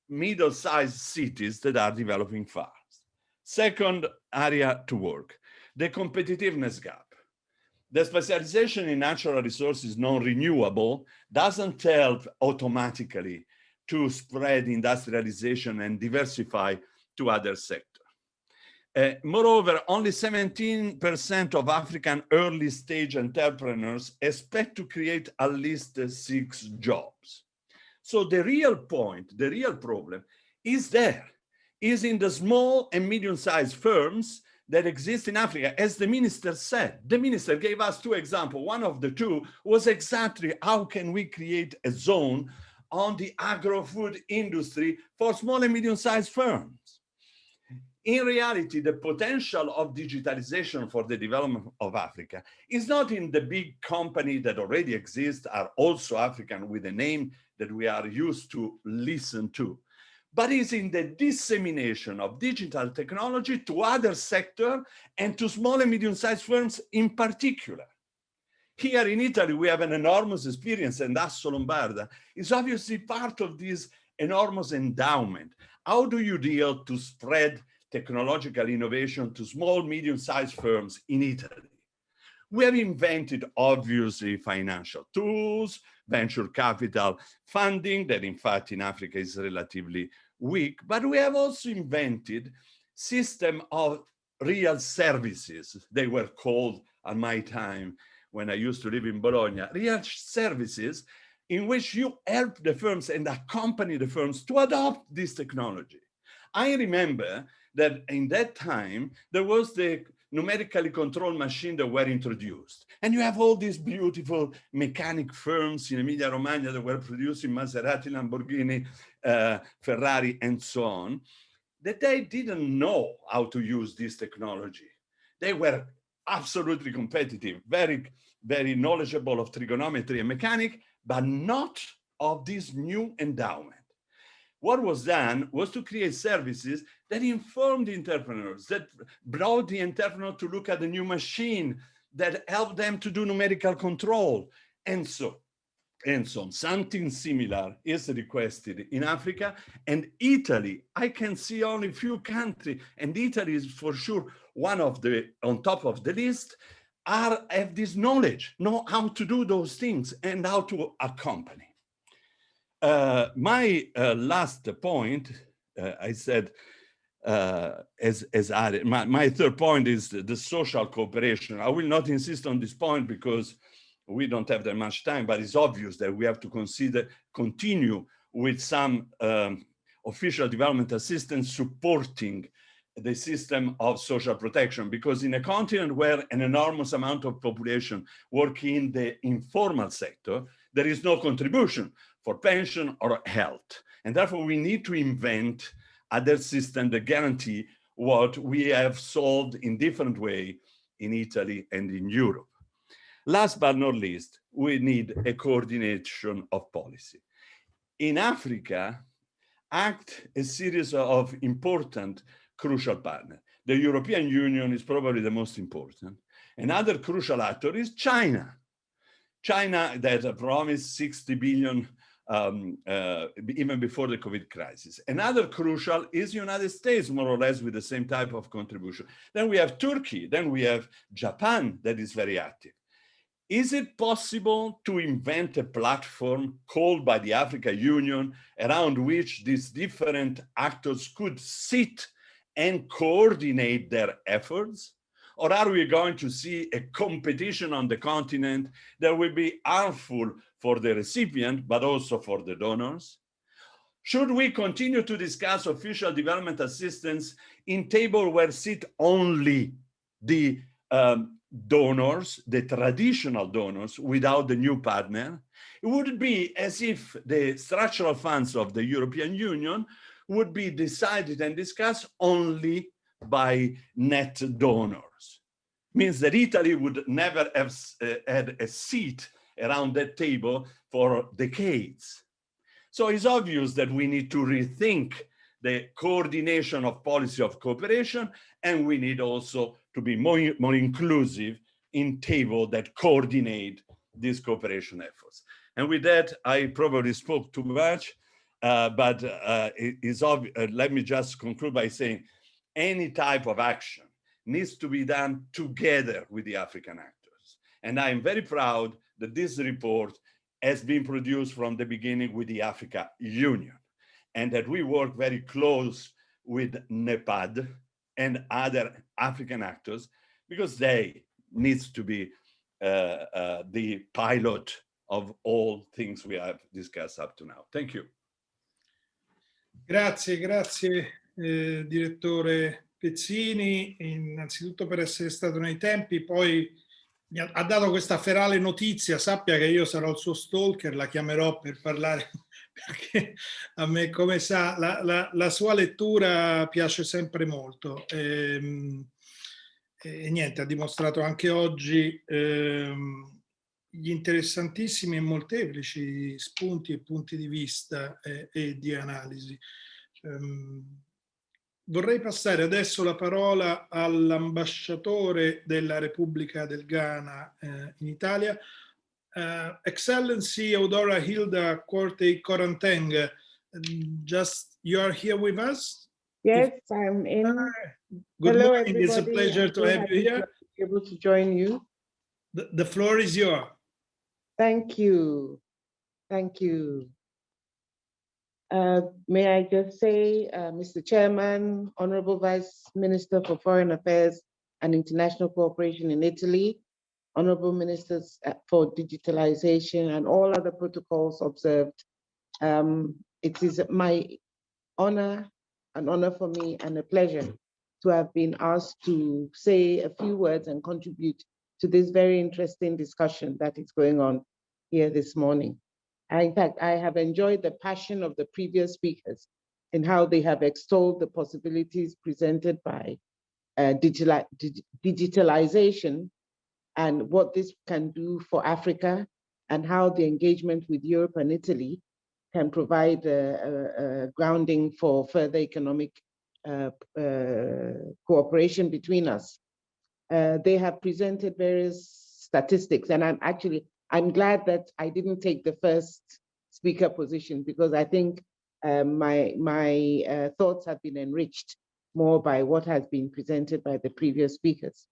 E: middle-sized cities that are developing fast. Second area to work, the competitiveness gap. The specialization in natural resources, non-renewable, doesn't help automatically to spread industrialization and diversify to other sectors. Moreover, only 17% of African early stage entrepreneurs expect to create at least 6 jobs. So the real point, the real problem is in the small and medium-sized firms that exist in Africa. As the minister said, the minister gave us 2 examples. One of the 2 was exactly how can we create a zone on the agro-food industry for small and medium-sized firms. In reality, the potential of digitalization for the development of Africa is not in the big company that already exist, are also African with a name that we are used to listen to, but is in the dissemination of digital technology to other sectors and to small and medium-sized firms in particular. Here in Italy, we have an enormous experience, and Asso Lombarda is obviously part of this enormous endowment. How do you deal to spread technological innovation to small, medium-sized firms in Italy? We have invented, obviously, financial tools, venture capital funding, that in fact in Africa is relatively weak, but we have also invented system of real services. They were called at my time, when I used to live in Bologna, real services in which you help the firms and accompany the firms to adopt this technology. I remember that in that time, there was the numerically controlled machine that were introduced. And you have all these beautiful mechanic firms in Emilia-Romagna that were producing Maserati, Lamborghini, Ferrari, and so on, that they didn't know how to use this technology. They were absolutely competitive, very, very knowledgeable of trigonometry and mechanics, but not of this new endowment. What was done was to create services that informed the entrepreneurs, that brought the entrepreneur to look at the new machine, that helped them to do numerical control, and so on. Something similar is requested in Africa, and Italy, I can see only a few countries, and Italy is for sure one of the, on top of the list, have this knowledge, know how to do those things and how to accompany. My last point, I said, as added, my third point is the social cooperation. I will not insist on this point because we don't have that much time, but it's obvious that we have to continue with some official development assistance supporting the system of social protection, because in a continent where an enormous amount of population work in the informal sector, there is no contribution for pension or health. And therefore we need to invent other systems that guarantee what we have solved in different ways in Italy and in Europe. Last but not least, we need a coordination of policy. In Africa, act a series of important crucial partners. The European Union is probably the most important. Another crucial actor is China. China that promised 60 billion even before the COVID crisis. Another crucial is the United States, more or less with the same type of contribution. Then we have Turkey, then we have Japan that is very active. Is it possible to invent a platform called by the African Union around which these different actors could sit and coordinate their efforts? Or are we going to see a competition on the continent that will be harmful for the recipient, but also for the donors? Should we continue to discuss official development assistance in table where sit only the donors, the traditional donors, without the new partner? It would be as if the structural funds of the European Union would be decided and discussed only by net donors. Means that Italy would never have had a seat around that table for decades. So it's obvious that we need to rethink the coordination of policy of cooperation, and we need also to be more inclusive in table that coordinate these cooperation efforts. And with that, I probably spoke too much, but it is obvious. Let me just conclude by saying any type of action needs to be done together with the African actors. And I am very proud that this report has been produced from the beginning with the African Union, and that we work very close with NEPAD and other African actors, because they need to be the pilot of all things we have discussed up to now. Thank you.
A: Grazie, direttore Pezzini, innanzitutto per essere stato nei tempi, poi ha dato questa ferale notizia, sappia che io sarò il suo stalker, la chiamerò per parlare, perché a me, come sa, la sua lettura piace sempre molto. E niente, ha dimostrato anche oggi gli interessantissimi e molteplici spunti e punti di vista e di analisi. Vorrei passare adesso la parola all'ambasciatore della Repubblica del Ghana in Italia, Excellency Eudora Hilda Quartey Koranteng. Just you are here with us?
F: Yes, I'm in.
A: Good
F: Hello,
A: morning.
F: everybody.
A: It's a pleasure to have you here.
F: To be able to join you.
A: The floor is yours.
F: Thank you. Thank you. May I just say, Mr. Chairman, Honorable Vice Minister for Foreign Affairs and International Cooperation in Italy, Honorable Ministers for Digitalization and all other protocols observed. It is my honor, an honor for me and a pleasure to have been asked to say a few words and contribute to this very interesting discussion that is going on here this morning. In fact, I have enjoyed the passion of the previous speakers in how they have extolled the possibilities presented by digitalization and what this can do for Africa, and how the engagement with Europe and Italy can provide a grounding for further economic cooperation between us. They have presented various statistics, and I'm glad that I didn't take the first speaker position, because I think my thoughts have been enriched more by what has been presented by the previous speakers.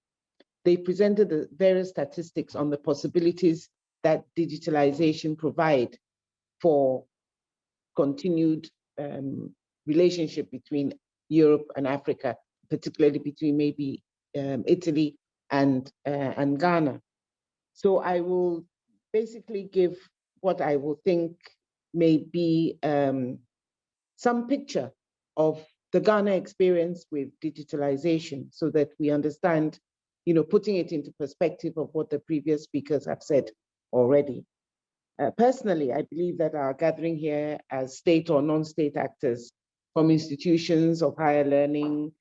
F: They presented the various statistics on the possibilities that digitalization provide for continued relationship between Europe and Africa, particularly between maybe Italy and Ghana. So I will basically give what I will think may be some picture of the Ghana experience with digitalization, so that we understand, putting it into perspective of what the previous speakers have said already. Personally, I believe that our gathering here as state or non-state actors from institutions of higher learning,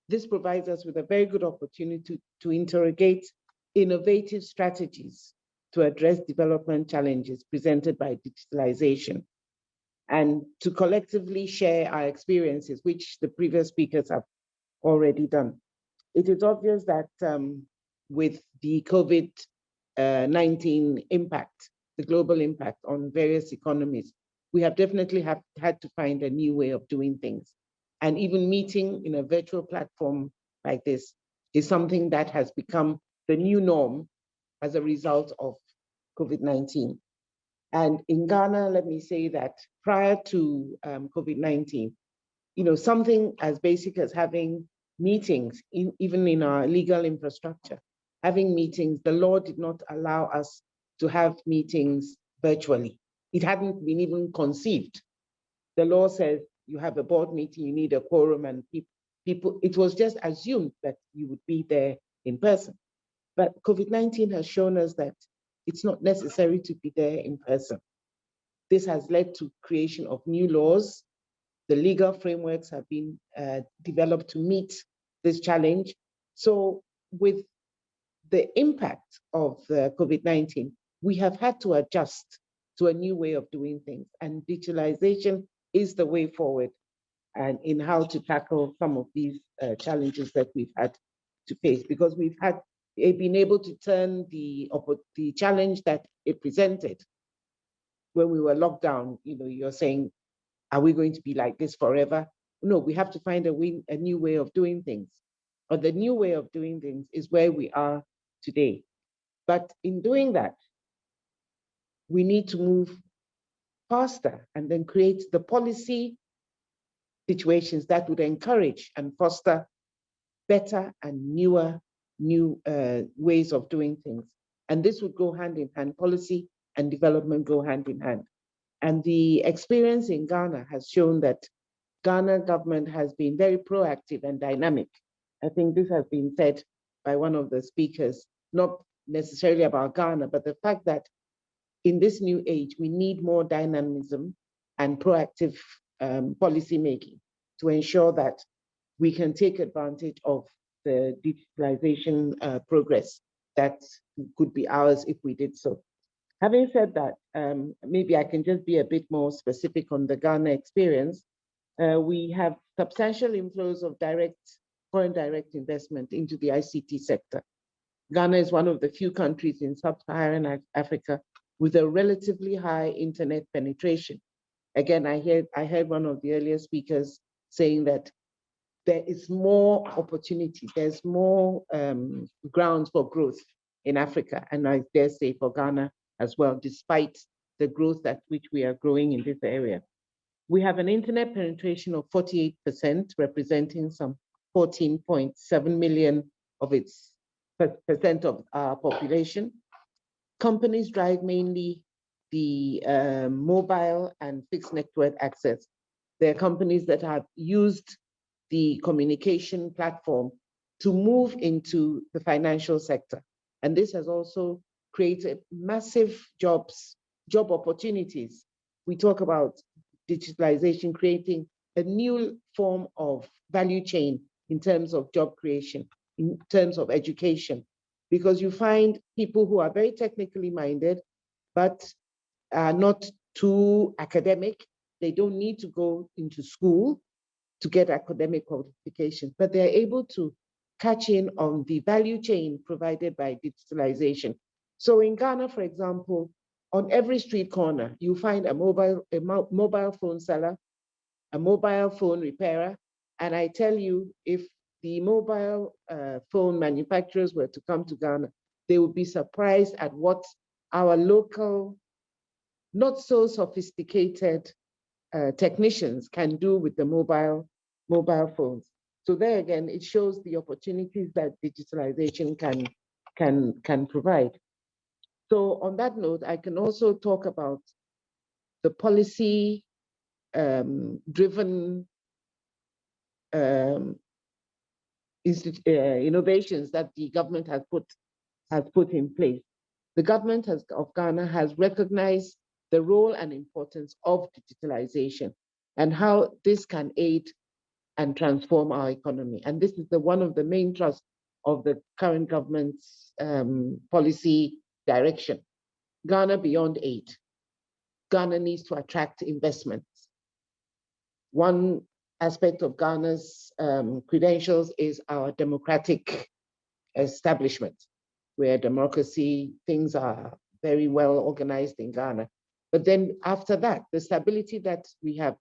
F: this provides us with a very good opportunity to interrogate innovative strategies to address development challenges presented by digitalization, and to collectively share our experiences, which the previous speakers have already done. It is obvious that with the COVID-19 impact, the global impact on various economies, we have definitely had to find a new way of doing things. And even meeting in a virtual platform like this is something that has become the new norm as a result of COVID-19. And in Ghana, let me say that prior to COVID-19, something as basic as having meetings, even in our legal infrastructure, having meetings, the law did not allow us to have meetings virtually. It hadn't been even conceived. The law says you have a board meeting, you need a quorum, and people, it was just assumed that you would be there in person. But COVID-19 has shown us that it's not necessary to be there in person. This has led to creation of new laws. The legal frameworks have been developed to meet this challenge. So with the impact of COVID-19, we have had to adjust to a new way of doing things. And digitalization is the way forward, and in how to tackle some of these challenges that we've had to face, because we've been able to turn the challenge that it presented when we were locked down. You're saying, are we going to be like this forever? No, we have to find a new way of doing things. But the new way of doing things is where we are today. But in doing that, we need to move faster and then create the policy situations that would encourage and foster better and new ways of doing things. And this would go hand in hand. Policy and development go hand in hand. And the experience in Ghana has shown that Ghana government has been very proactive and dynamic. I think this has been said by one of the speakers, not necessarily about Ghana, but the fact that in this new age, we need more dynamism and proactive policy making to ensure that we can take advantage of the digitalization progress that could be ours if we did so. Having said that, maybe I can just be a bit more specific on the Ghana experience. We have substantial inflows of foreign direct investment into the ICT sector. Ghana is one of the few countries in sub-Saharan Africa with a relatively high internet penetration. Again, I heard one of the earlier speakers saying that there is more opportunity, there's more grounds for growth in Africa, and I dare say for Ghana as well, despite the growth at which we are growing in this area. We have an internet penetration of 48%, representing some 14.7 million of its percent of our population. Companies drive mainly the mobile and fixed network access. There are companies that have used the communication platform to move into the financial sector. And this has also created massive job opportunities. We talk about digitalization creating a new form of value chain in terms of job creation, in terms of education, because you find people who are very technically minded, but are not too academic. They don't need to go into school to get academic qualifications, but they're able to catch in on the value chain provided by digitalization. So in Ghana, for example, on every street corner, you find a mobile phone seller, a mobile phone repairer, and I tell you, if the mobile phone manufacturers were to come to Ghana, they would be surprised at what our local, not so sophisticated technicians can do with the mobile phones. So there again, it shows the opportunities that digitalization can provide. So on that note, I can also talk about the policy driven innovations that the government has put in place. The government of Ghana has recognized the role and importance of digitalization and how this can aid and transform our economy. And this is one of the main thrusts of the current government's policy direction. Ghana beyond aid. Ghana needs to attract investments. One aspect of Ghana's credentials is our democratic establishment, where democracy, things are very well organized in Ghana. But then after that, the stability that we have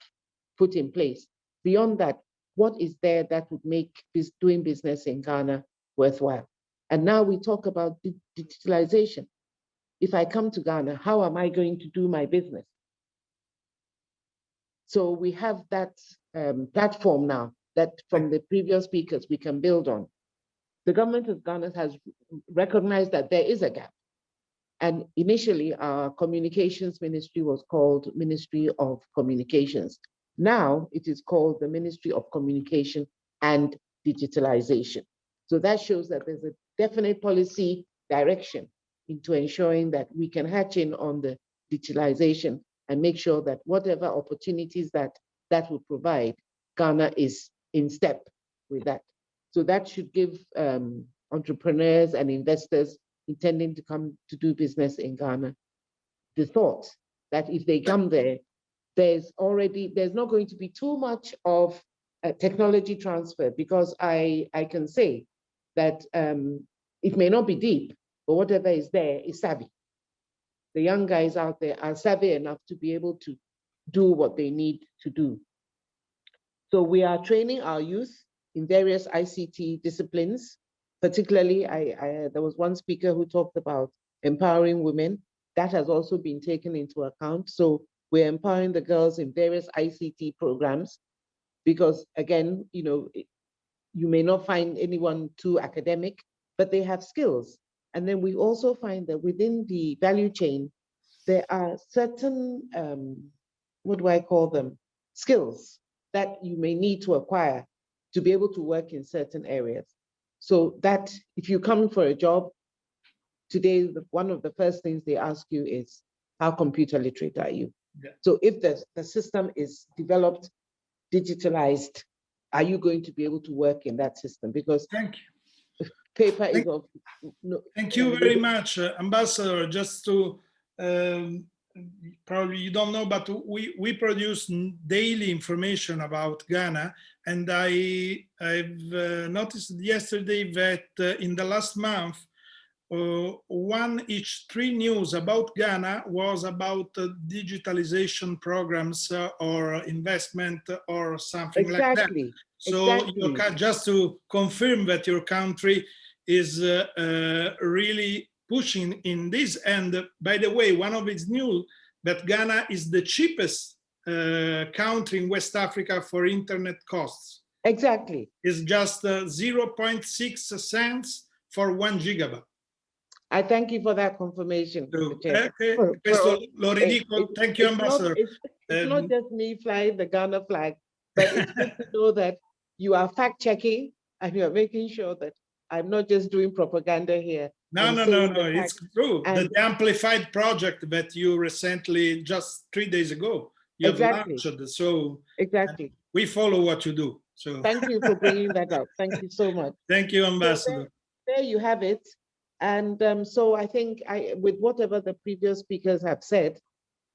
F: put in place, beyond that, what is there that would make doing business in Ghana worthwhile? And now we talk about digitalization. If I come to Ghana, how am I going to do my business? So we have that platform now that from the previous speakers we can build on. The government of Ghana has recognized that there is a gap. And initially our communications ministry was called Ministry of Communications. Now it is called the Ministry of Communication and Digitalization. So that shows that there's a definite policy direction into ensuring that we can hatch in on the digitalization and make sure that whatever opportunities that will provide, Ghana is in step with that. So that should give entrepreneurs and investors intending to come to do business in Ghana the thought that if they come there, there's not going to be too much of technology transfer, because I can say that it may not be deep, but whatever is there is savvy. The young guys out there are savvy enough to be able to do what they need to do. So we are training our youth in various ICT disciplines. Particularly, there was one speaker who talked about empowering women. That has also been taken into account. So we're empowering the girls in various ICT programs, because again, you may not find anyone too academic, but they have skills. And then we also find that within the value chain, there are certain, what do I call them? Skills that you may need to acquire to be able to work in certain areas. So that if you come for a job today, one of the first things they ask you is, how computer literate are you? Yeah. So if the system is developed, digitalized, are you going to be able to work in that system? Because
A: thank you.
F: Paper is of
A: thank you very much, Ambassador. Just to probably you don't know, but we produce daily information about Ghana, and I've noticed yesterday that in the last month, one each 3 news about Ghana was about digitalization programs or investment or something like that. So just to confirm that your country is really pushing in this. And by the way, one of its news that Ghana is the cheapest country in West Africa for internet costs.
F: Exactly.
A: It's just 0.6 cents for 1 gigabyte.
F: I thank you for that confirmation.
A: Questo lo ridico. Thank you, Ambassador.
F: It's not just me flying the Ghana flag, but it's good to know that you are fact checking and you are making sure that I'm not just doing propaganda here.
A: No, it's true. The amplified project that you recently, just 3 days ago, you have launched. So we follow what you do. So
F: thank you for bringing that up. Thank you so much.
A: Thank you, Ambassador.
F: So there you have it. And so I think with whatever the previous speakers have said,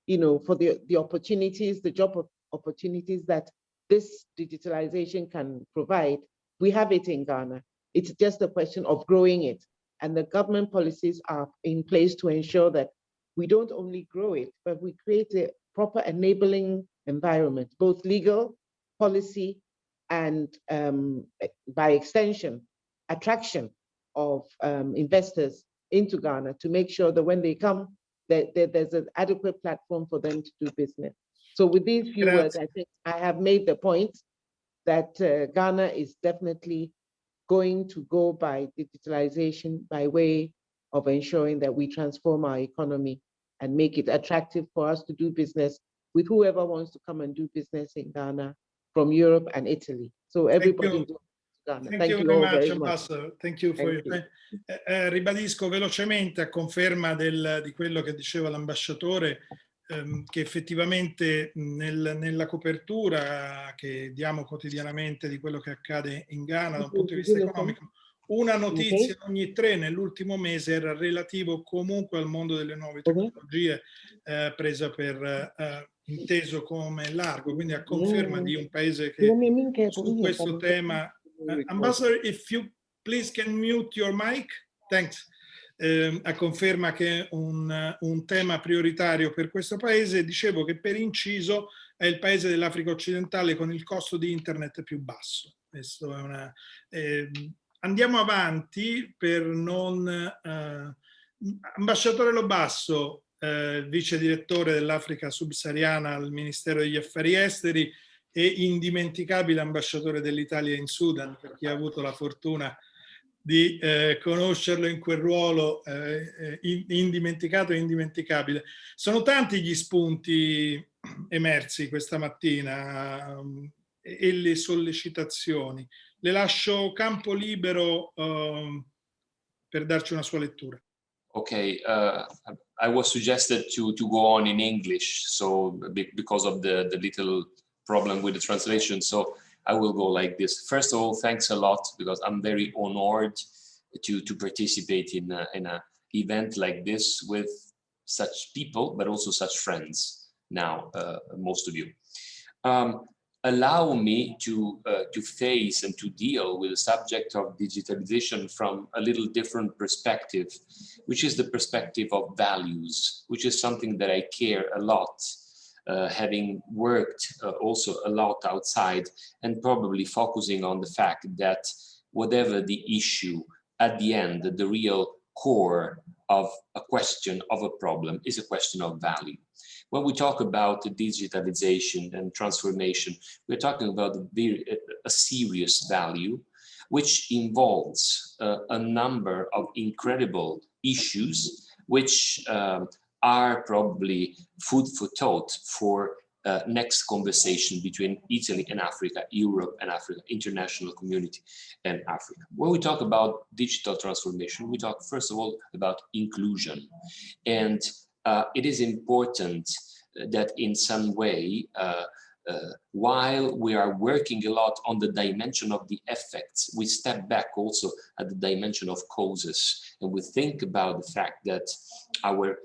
F: you know, for the opportunities, the job opportunities that this digitalization can provide, we have it in Ghana. It's just a question of growing it. And the government policies are in place to ensure that we don't only grow it, but we create a proper enabling environment, both legal, policy, and by extension, attraction of investors into Ghana to make sure that when they come, that there's an adequate platform for them to do business. So with these few words, I think I have made the point that Ghana is definitely going to go by digitalization by way of ensuring that we transform our economy and make it attractive for us to do business with whoever wants to come and do business in Ghana from Europe and Italy. So everybody.
A: Thank you very much, Ambassador. Thank you for your time. Ribadisco velocemente a conferma di quello che diceva l'ambasciatore, che effettivamente nella copertura che diamo quotidianamente di quello che accade in Ghana da un punto di vista economico, una notizia ogni 3 nell'ultimo mese era relativo comunque al mondo delle nuove tecnologie, presa per inteso come largo, quindi a conferma di un paese che su questo tema. Ambassador, if you please can mute your mic, thanks. A conferma che è un tema prioritario per questo paese. Dicevo che per inciso è il paese dell'Africa occidentale con il costo di internet più basso. Questo è andiamo avanti per non... Ambasciatore Lobasso, vice direttore dell'Africa subsahariana al Ministero degli Affari Esteri e indimenticabile ambasciatore dell'Italia in Sudan, per chi ha avuto la fortuna di conoscerlo in quel ruolo indimenticato e indimenticabile. Sono tanti gli spunti emersi questa mattina e le sollecitazioni. Le lascio campo libero per darci una sua lettura.
G: Okay, I was suggested to go on in English, so because of the little problem with the translation, so I will go like this. First of all, thanks a lot, because I'm very honored to participate in an event like this with such people, but also such friends now, most of you. Allow me to face and to deal with the subject of digitalization from a little different perspective, which is the perspective of values, which is something that I care a lot, having worked also a lot outside, and probably focusing on the fact that whatever the issue, at the end, the real core of a question, of a problem, is a question of value. When we talk about digitalization and transformation, we're talking about a serious value, which involves a number of incredible issues, which are probably food for thought for next conversation between Italy and Africa, Europe and Africa, international community and Africa. When we talk about digital transformation, we talk first of all about inclusion. And it is important that in some way while we are working a lot on the dimension of the effects, we step back also at the dimension of causes, and we think about the fact that our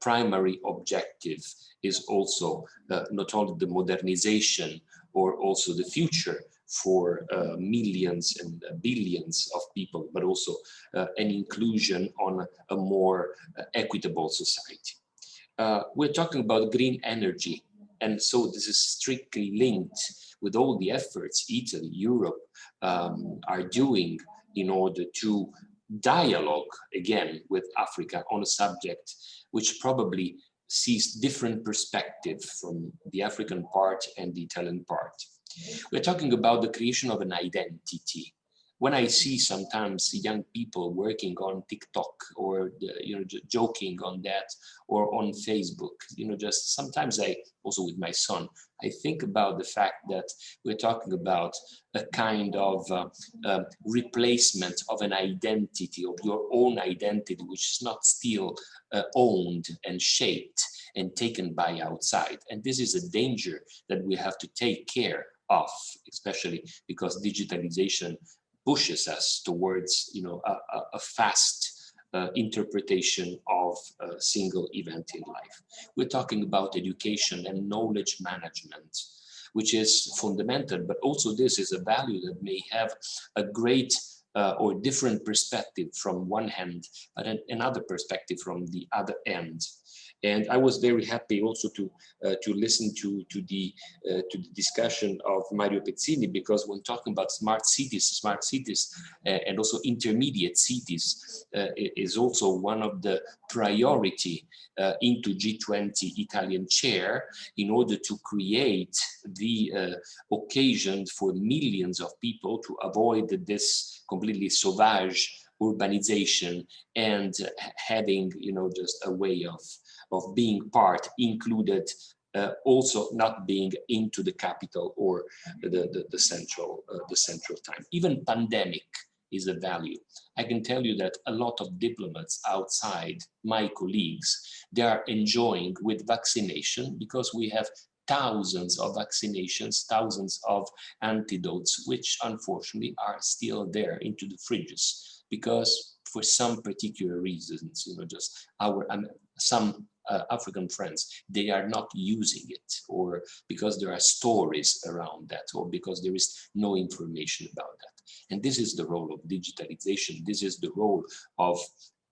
G: primary objective is also not only the modernization or also the future for millions and billions of people, but also an inclusion on a more equitable society. We're talking about green energy, and so this is strictly linked with all the efforts Italy, Europe are doing in order to dialogue again with Africa on a subject which probably sees different perspective from the African part and the Italian part. We're talking about the creation of an identity. When I see sometimes young people working on TikTok or joking on that or on Facebook, just sometimes I also with my son, I think about the fact that we're talking about a kind of replacement of an identity, of your own identity, which is not still owned and shaped and taken by outside. And this is a danger that we have to take care of, especially because digitalization pushes us towards a fast interpretation of a single event in life. We're talking about education and knowledge management, which is fundamental, but also this is a value that may have a great or different perspective from one hand, but another perspective from the other end. And I was very happy also to listen to the discussion of Mario Pezzini, because when talking about smart cities and also intermediate cities is also one of the priority into G20 Italian chair in order to create the occasion for millions of people to avoid this completely sauvage urbanization and having just a way of being part, included, also not being into the capital or the central time. Even pandemic is a value. I can tell you that a lot of diplomats outside, my colleagues, they are enjoying with vaccination because we have thousands of vaccinations, thousands of antidotes, which unfortunately are still there into the fridges because for some particular reasons, just some African friends, they are not using it, or because there are stories around that, or because there is no information about that. And this is the role of digitalization. This is the role of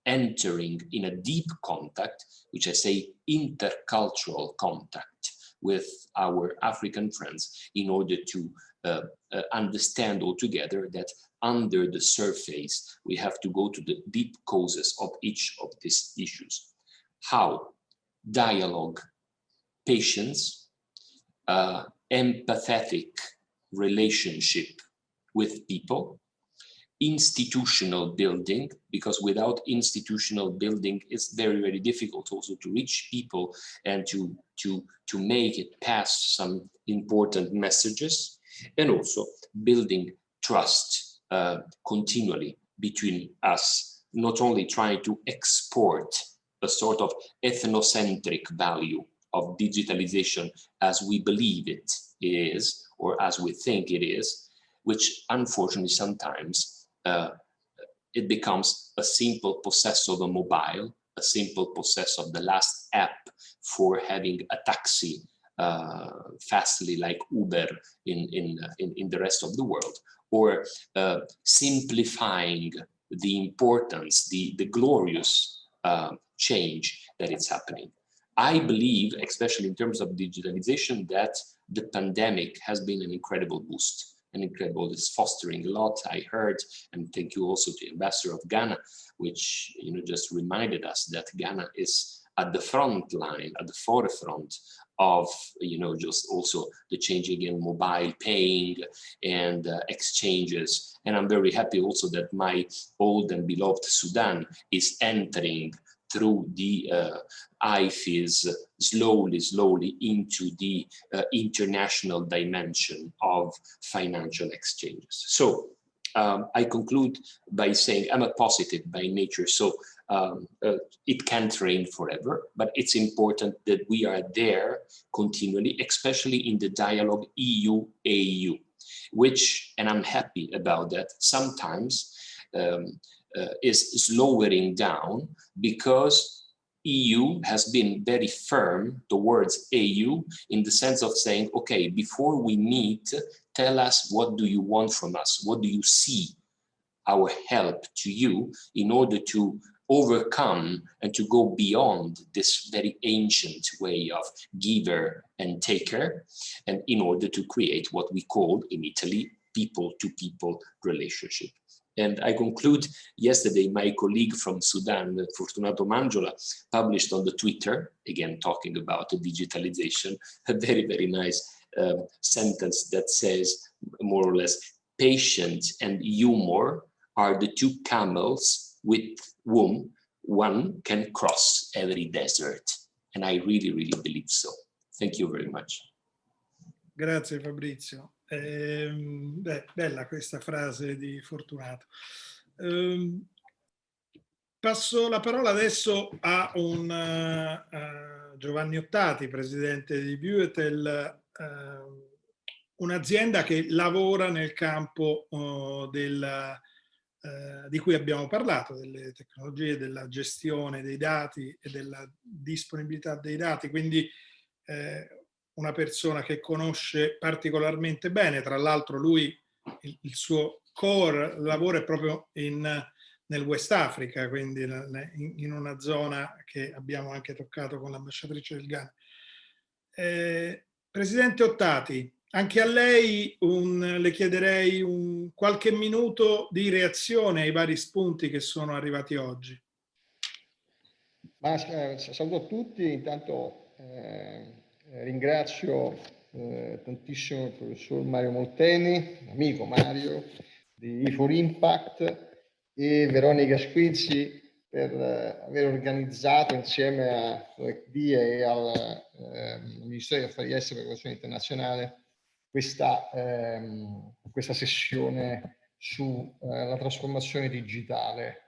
G: entering in a deep contact, which I say intercultural contact with our African friends in order to understand altogether that under the surface, we have to go to the deep causes of each of these issues. How? Dialogue, patience, empathetic relationship with people, institutional building, because without institutional building, it's very, very difficult also to reach people and to make it pass some important messages, and also building trust continually between us, not only trying to export a sort of ethnocentric value of digitalization as we believe it is, or as we think it is, which unfortunately sometimes it becomes a simple possess of a mobile, a simple possess of the last app for having a taxi fastly like Uber in the rest of the world, or simplifying the importance, the glorious change that it's happening. I believe, especially in terms of digitalization, that the pandemic has been an incredible boost, an incredible, it's fostering a lot. I heard, and thank you also to the ambassador of Ghana, which just reminded us that Ghana is at the front line, at the forefront of just also the changing in mobile paying and exchanges. And I'm very happy also that my old and beloved Sudan is entering through the IFIs slowly into the international dimension of financial exchanges. So I conclude by saying I'm a positive by nature. So it can't rain forever, but it's important that we are there continually, especially in the dialogue EU-AU, which, and I'm happy about that, sometimes is slowing down because EU has been very firm towards AU in the sense of saying, okay, before we meet, tell us what do you want from us? What do you see our help to you in order to overcome and to go beyond this very ancient way of giver and taker, and in order to create what we call in Italy people-to-people relationship. And I conclude, yesterday, my colleague from Sudan, Fortunato Mangiola, published on the Twitter, again, talking about digitalization, a very, very nice sentence that says, more or less, patience and humor are the two camels with whom one can cross every desert. And I really, really believe so. Thank you very much.
A: Grazie Fabrizio. Bella questa frase di Fortunato. Passo la parola adesso a Giovanni Ottati, presidente di Buetel, un'azienda che lavora nel campo di cui abbiamo parlato, delle tecnologie, della gestione dei dati e della disponibilità dei dati, quindi una persona che conosce particolarmente bene. Tra l'altro lui, il suo core lavoro è proprio nel West Africa, quindi in una zona che abbiamo anche toccato con l'ambasciatrice del Ghana. Presidente Ottati, anche a lei le chiederei qualche minuto di reazione ai vari spunti che sono arrivati oggi.
H: Saluto a tutti, intanto ringrazio tantissimo il professor Mario Molteni, amico Mario di E4Impact, e Veronica Squizzi per aver organizzato insieme all'OECD e al Ministero degli Affari Esteri e Cooperazione Internazionale questa sessione sulla trasformazione digitale.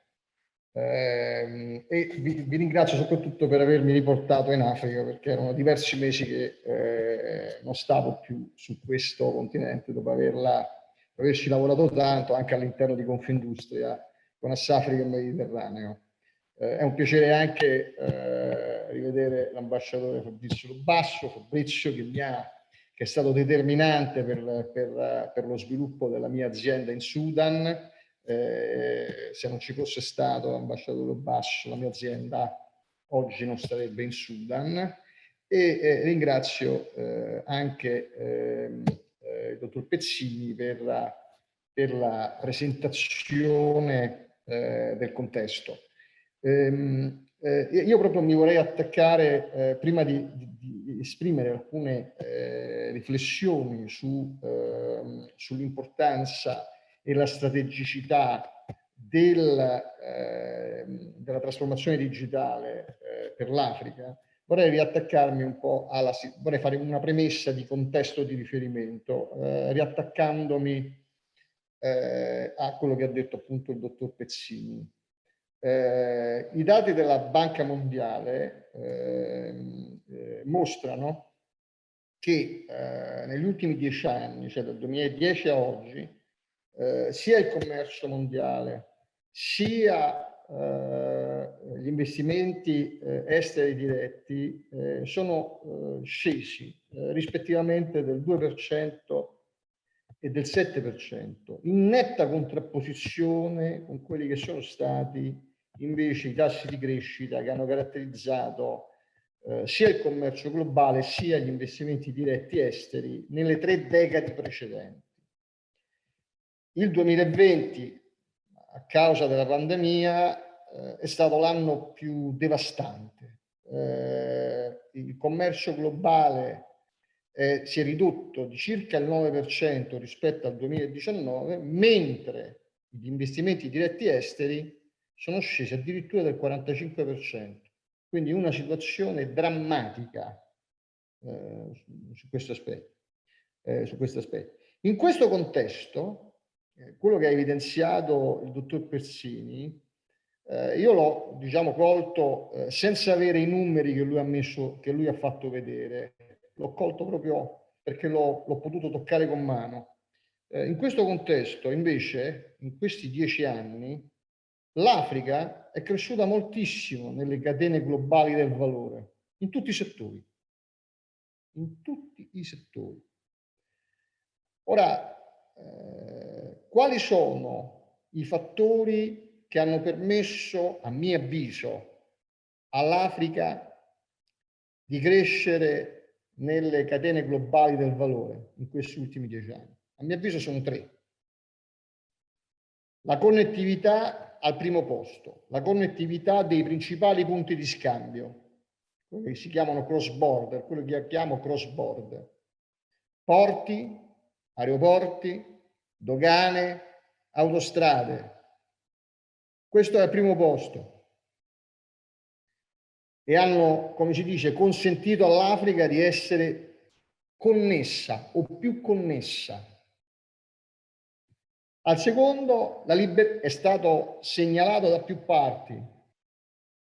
H: E vi ringrazio soprattutto per avermi riportato in Africa, perché erano diversi mesi che non stavo più su questo continente dopo averci lavorato tanto anche all'interno di Confindustria con Africa e Mediterraneo. È un piacere anche rivedere l'ambasciatore Fabrizio che è stato determinante per lo sviluppo della mia azienda in Sudan. Se non ci fosse stato l'ambasciatore Basso, la mia azienda oggi non starebbe in Sudan. E ringrazio anche il dottor Pezzini per la presentazione del contesto. Io proprio mi vorrei attaccare, prima di esprimere alcune riflessioni sull'importanza e la strategicità della trasformazione digitale per l'Africa, vorrei riattaccarmi un po' vorrei fare una premessa di contesto di riferimento, riattaccandomi a quello che ha detto appunto il dottor Pezzini. I dati della Banca Mondiale mostrano che negli ultimi 10 anni, cioè dal 2010 a oggi, sia il commercio mondiale sia gli investimenti esteri diretti sono scesi rispettivamente del 2% e del 7%, in netta contrapposizione con quelli che sono stati invece i tassi di crescita che hanno caratterizzato sia il commercio globale sia gli investimenti diretti esteri nelle 3 decadi precedenti. Il 2020, a causa della pandemia, è stato l'anno più devastante. Il commercio globale si è ridotto di circa il 9% rispetto al 2019, mentre gli investimenti diretti esteri sono scesi addirittura del 45%. Quindi una situazione drammatica su questo aspetto. In questo contesto, quello che ha evidenziato il dottor Pezzini io l'ho, diciamo, colto senza avere i numeri che lui ha messo, che lui ha fatto vedere, l'ho colto proprio perché l'ho potuto toccare con mano. In questo contesto, invece, in questi 10 anni, l'Africa è cresciuta moltissimo nelle catene globali del valore, in tutti i settori. In tutti i settori. Ora, quali sono i fattori che hanno permesso, a mio avviso, all'Africa di crescere nelle catene globali del valore in questi ultimi 10 anni? A mio avviso sono 3. La connettività al primo posto, la connettività dei principali punti di scambio, quello che si chiamano cross border, quello che chiamo cross border, porti, aeroporti, dogane, autostrade. Questo è al primo posto e hanno, come si dice, consentito all'Africa di essere connessa o più connessa. Al secondo, è stato segnalato da più parti.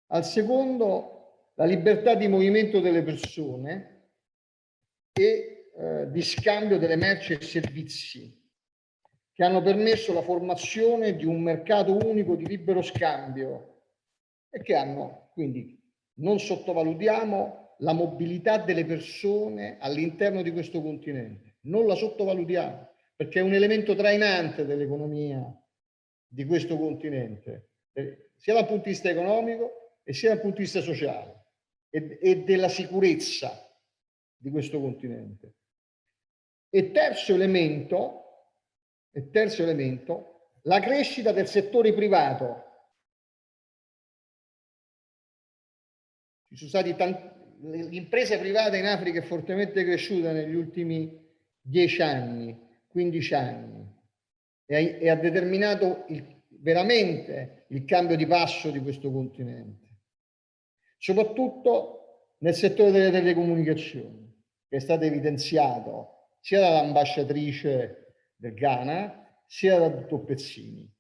H: Al secondo, la libertà di movimento delle persone e di scambio delle merci e servizi, che hanno permesso la formazione di un mercato unico di libero scambio e che hanno, quindi non sottovalutiamo la mobilità delle persone all'interno di questo continente, non la sottovalutiamo, perché è un elemento trainante dell'economia di questo continente, sia dal punto di vista economico e sia dal punto di vista sociale e della sicurezza di questo continente. E terzo elemento, la crescita del settore privato. Ci sono stati l'impresa privata in Africa è fortemente cresciuta negli ultimi 10 anni, 15 anni e ha determinato veramente il cambio di passo di questo continente, soprattutto nel settore delle telecomunicazioni, che è stato evidenziato sia dall'ambasciatrice del Ghana sia da dottor Pezzini.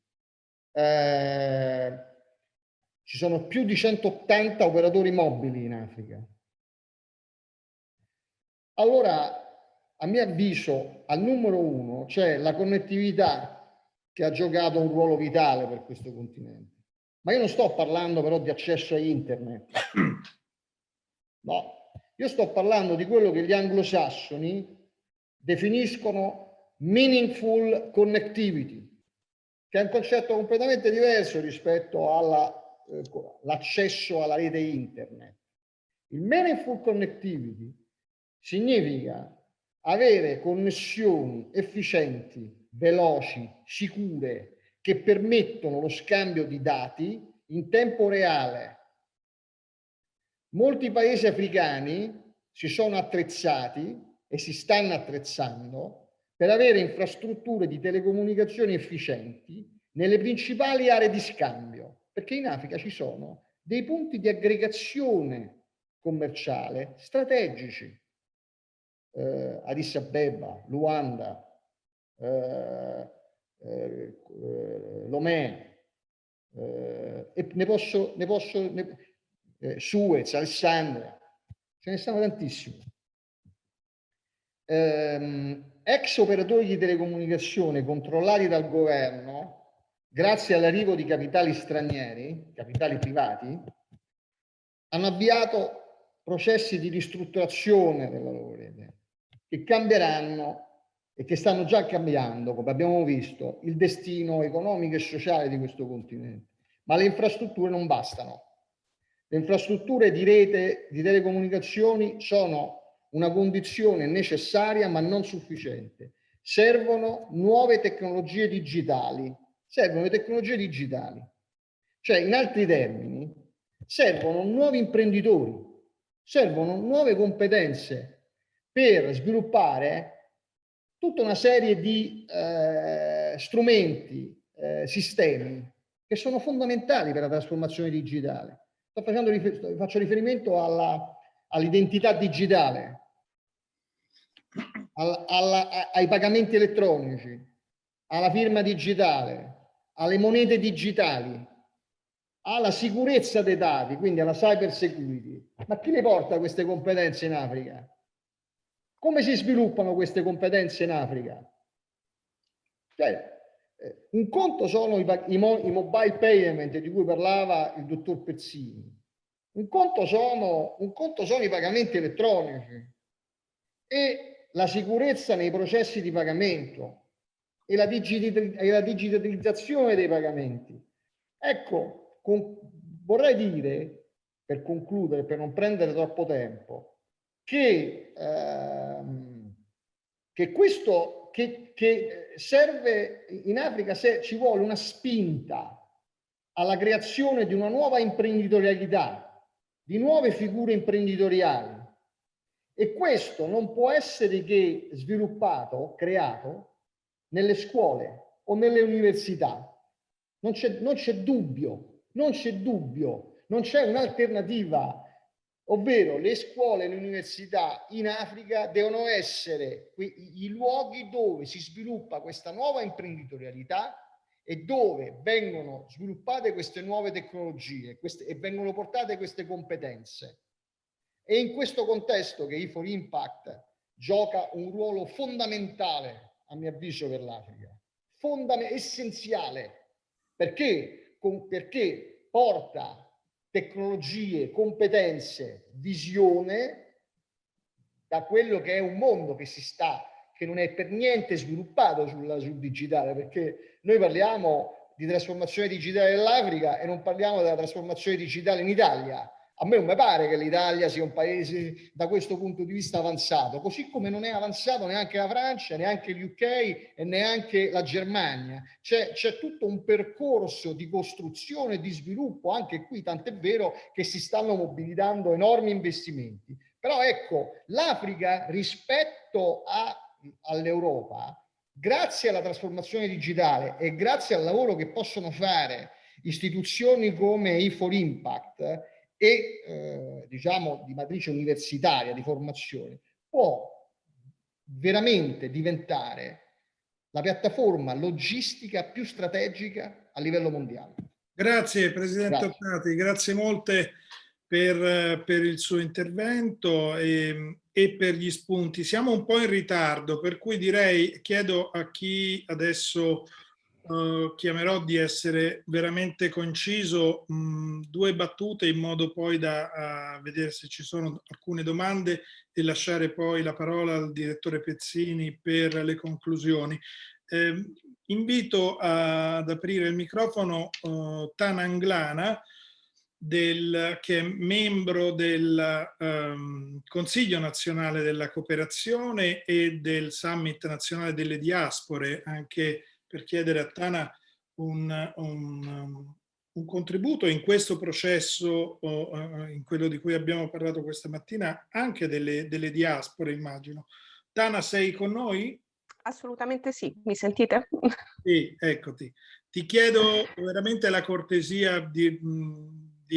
H: Ci sono più di 180 operatori mobili in Africa. Allora, a mio avviso, al numero 1 c'è la connettività che ha giocato un ruolo vitale per questo continente. Ma io non sto parlando però di accesso a internet. No, io sto parlando di quello che gli anglosassoni definiscono meaningful connectivity, che è un concetto completamente diverso rispetto all'accesso alla rete internet. Il meaningful connectivity significa avere connessioni efficienti, veloci, sicure, che permettono lo scambio di dati in tempo reale. Molti paesi africani si sono attrezzati e si stanno attrezzando per avere infrastrutture di telecomunicazioni efficienti nelle principali aree di scambio, perché in Africa ci sono dei punti di aggregazione commerciale strategici. Addis Abeba, Luanda, Lomé, e Suez, Alessandria, ce ne stanno tantissimi. Ex operatori di telecomunicazione controllati dal governo, grazie all'arrivo di capitali stranieri, capitali privati, hanno avviato processi di ristrutturazione della loro rete, che cambieranno e che stanno già cambiando, come abbiamo visto, il destino economico e sociale di questo continente. Ma le infrastrutture non bastano. Le infrastrutture di rete, di telecomunicazioni sono una condizione necessaria ma non sufficiente. Servono nuove tecnologie digitali. Servono le tecnologie digitali. Cioè, in altri termini, servono nuovi imprenditori, servono nuove competenze per sviluppare tutta una serie di strumenti, sistemi che sono fondamentali per la trasformazione digitale. Faccio riferimento all'identità digitale, ai pagamenti elettronici, alla firma digitale, alle monete digitali. alla sicurezza dei dati, quindi alla cyber security. Ma chi le porta queste competenze in Africa? Come si sviluppano queste competenze in Africa? Cioè, un conto sono i mobile payment di cui parlava il dottor Pezzini, un conto sono i pagamenti elettronici e la sicurezza nei processi di pagamento e la digitalizzazione dei pagamenti. Ecco, vorrei dire, per concludere, per non prendere troppo tempo, che serve in Africa, ci vuole una spinta alla creazione di una nuova imprenditorialità, di nuove figure imprenditoriali, e questo non può essere che sviluppato, creato nelle scuole o nelle università. Non c'è dubbio, non c'è un'alternativa. Ovvero le scuole e le università in Africa devono essere i luoghi dove si sviluppa questa nuova imprenditorialità e dove vengono sviluppate queste nuove tecnologie e vengono portate queste competenze. È in questo contesto che i4Impact gioca un ruolo fondamentale, a mio avviso, per l'Africa. Essenziale. Perché porta tecnologie, competenze, visione da quello che è un mondo che non è per niente sviluppato sul digitale, perché noi parliamo di trasformazione digitale dell'Africa e non parliamo della trasformazione digitale in Italia. A me non mi pare che l'Italia sia un paese da questo punto di vista avanzato, così come non è avanzato neanche la Francia, neanche l'UK e neanche la Germania. C'è tutto un percorso di costruzione e di sviluppo anche qui, tant'è vero che si stanno mobilitando enormi investimenti. Però ecco, l'Africa rispetto all'Europa, grazie alla trasformazione digitale e grazie al lavoro che possono fare istituzioni come i4Impact, e diciamo di matrice universitaria, di formazione, può veramente diventare la piattaforma logistica più strategica a livello mondiale.
A: Grazie Presidente Ottati, grazie molte per il suo intervento e per gli spunti. Siamo un po' in ritardo, per cui chiedo a chi adesso chiamerò di essere veramente conciso, 2 battute in modo poi da vedere se ci sono alcune domande e lasciare poi la parola al direttore Pezzini per le conclusioni. Invito ad aprire il microfono Tana Anglana, che è membro del Consiglio Nazionale della Cooperazione e del Summit Nazionale delle Diaspore, anche per chiedere a Tana un contributo in questo processo, in quello di cui abbiamo parlato questa mattina, anche delle diaspore, immagino. Tana, sei con noi?
I: Assolutamente sì, mi sentite?
A: Sì, eccoti. Ti chiedo veramente la cortesia di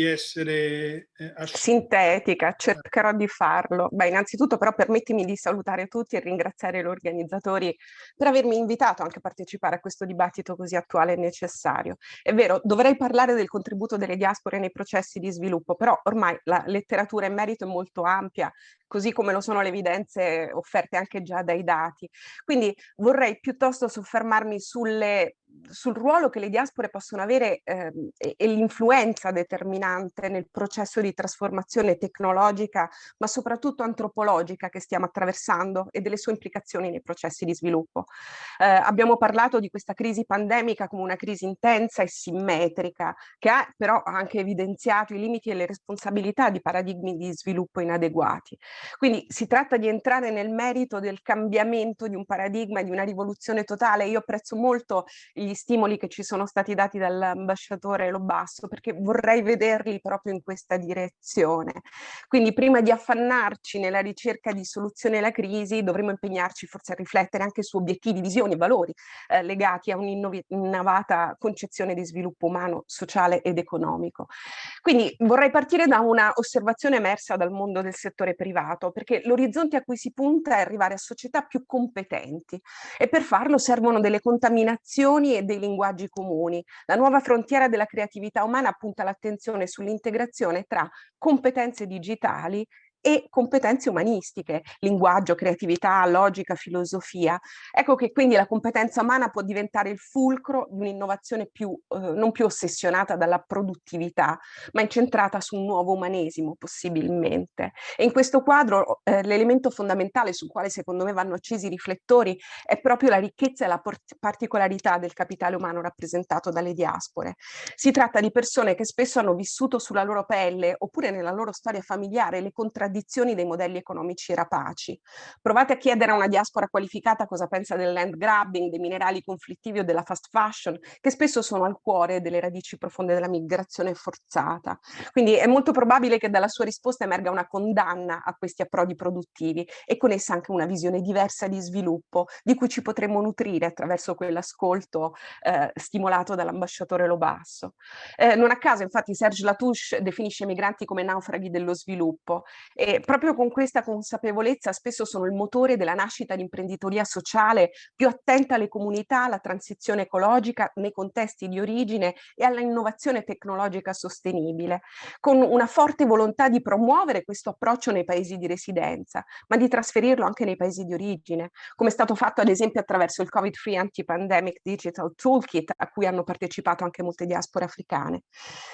A: essere
I: sintetica, cercherò di farlo. Beh, innanzitutto però permettimi di salutare tutti e ringraziare gli organizzatori per avermi invitato anche a partecipare a questo dibattito così attuale e necessario. È vero, dovrei parlare del contributo delle diaspore nei processi di sviluppo, però ormai la letteratura in merito è molto ampia, così come lo sono le evidenze offerte anche già dai dati. Quindi vorrei piuttosto soffermarmi sul ruolo che le diaspore possono avere e l'influenza determinante nel processo di trasformazione tecnologica, ma soprattutto antropologica che stiamo attraversando e delle sue implicazioni nei processi di sviluppo. Abbiamo parlato di questa crisi pandemica come una crisi intensa e simmetrica, che ha però anche evidenziato i limiti e le responsabilità di paradigmi di sviluppo inadeguati. Quindi si tratta di entrare nel merito del cambiamento di un paradigma e di una rivoluzione totale. Io apprezzo molto gli stimoli che ci sono stati dati dall'ambasciatore Lobasso, perché vorrei vederli proprio in questa direzione. Quindi prima di affannarci nella ricerca di soluzione alla crisi, dovremmo impegnarci forse a riflettere anche su obiettivi, visioni e valori legati a un'innovata concezione di sviluppo umano, sociale ed economico. Quindi vorrei partire da una osservazione emersa dal mondo del settore privato, perché l'orizzonte a cui si punta è arrivare a società più competenti e per farlo servono delle contaminazioni e dei linguaggi comuni. La nuova frontiera della creatività umana punta l'attenzione sull'integrazione tra competenze digitali e competenze umanistiche, linguaggio, creatività, logica, filosofia. Ecco che quindi la competenza umana può diventare il fulcro di un'innovazione non più ossessionata dalla produttività, ma incentrata su un nuovo umanesimo, possibilmente. E in questo quadro l'elemento fondamentale sul quale secondo me vanno accesi i riflettori è proprio la ricchezza e la particolarità del capitale umano rappresentato dalle diaspore. Si tratta di persone che spesso hanno vissuto sulla loro pelle, oppure nella loro storia familiare, le contraddizioni dei modelli economici rapaci. Provate a chiedere a una diaspora qualificata cosa pensa del land grabbing, dei minerali conflittivi o della fast fashion, che spesso sono al cuore delle radici profonde della migrazione forzata. Quindi è molto probabile che dalla sua risposta emerga una condanna a questi approdi produttivi e con essa anche una visione diversa di sviluppo, di cui ci potremmo nutrire attraverso quell'ascolto stimolato dall'ambasciatore Lobasso. Non a caso, infatti, Serge Latouche definisce i migranti come naufraghi dello sviluppo. E proprio con questa consapevolezza spesso sono il motore della nascita di imprenditoria sociale più attenta alle comunità, alla transizione ecologica nei contesti di origine e all'innovazione tecnologica sostenibile, con una forte volontà di promuovere questo approccio nei paesi di residenza, ma di trasferirlo anche nei paesi di origine, come è stato fatto ad esempio attraverso il Covid-Free Anti-Pandemic Digital Toolkit, a cui hanno partecipato anche molte diaspore africane.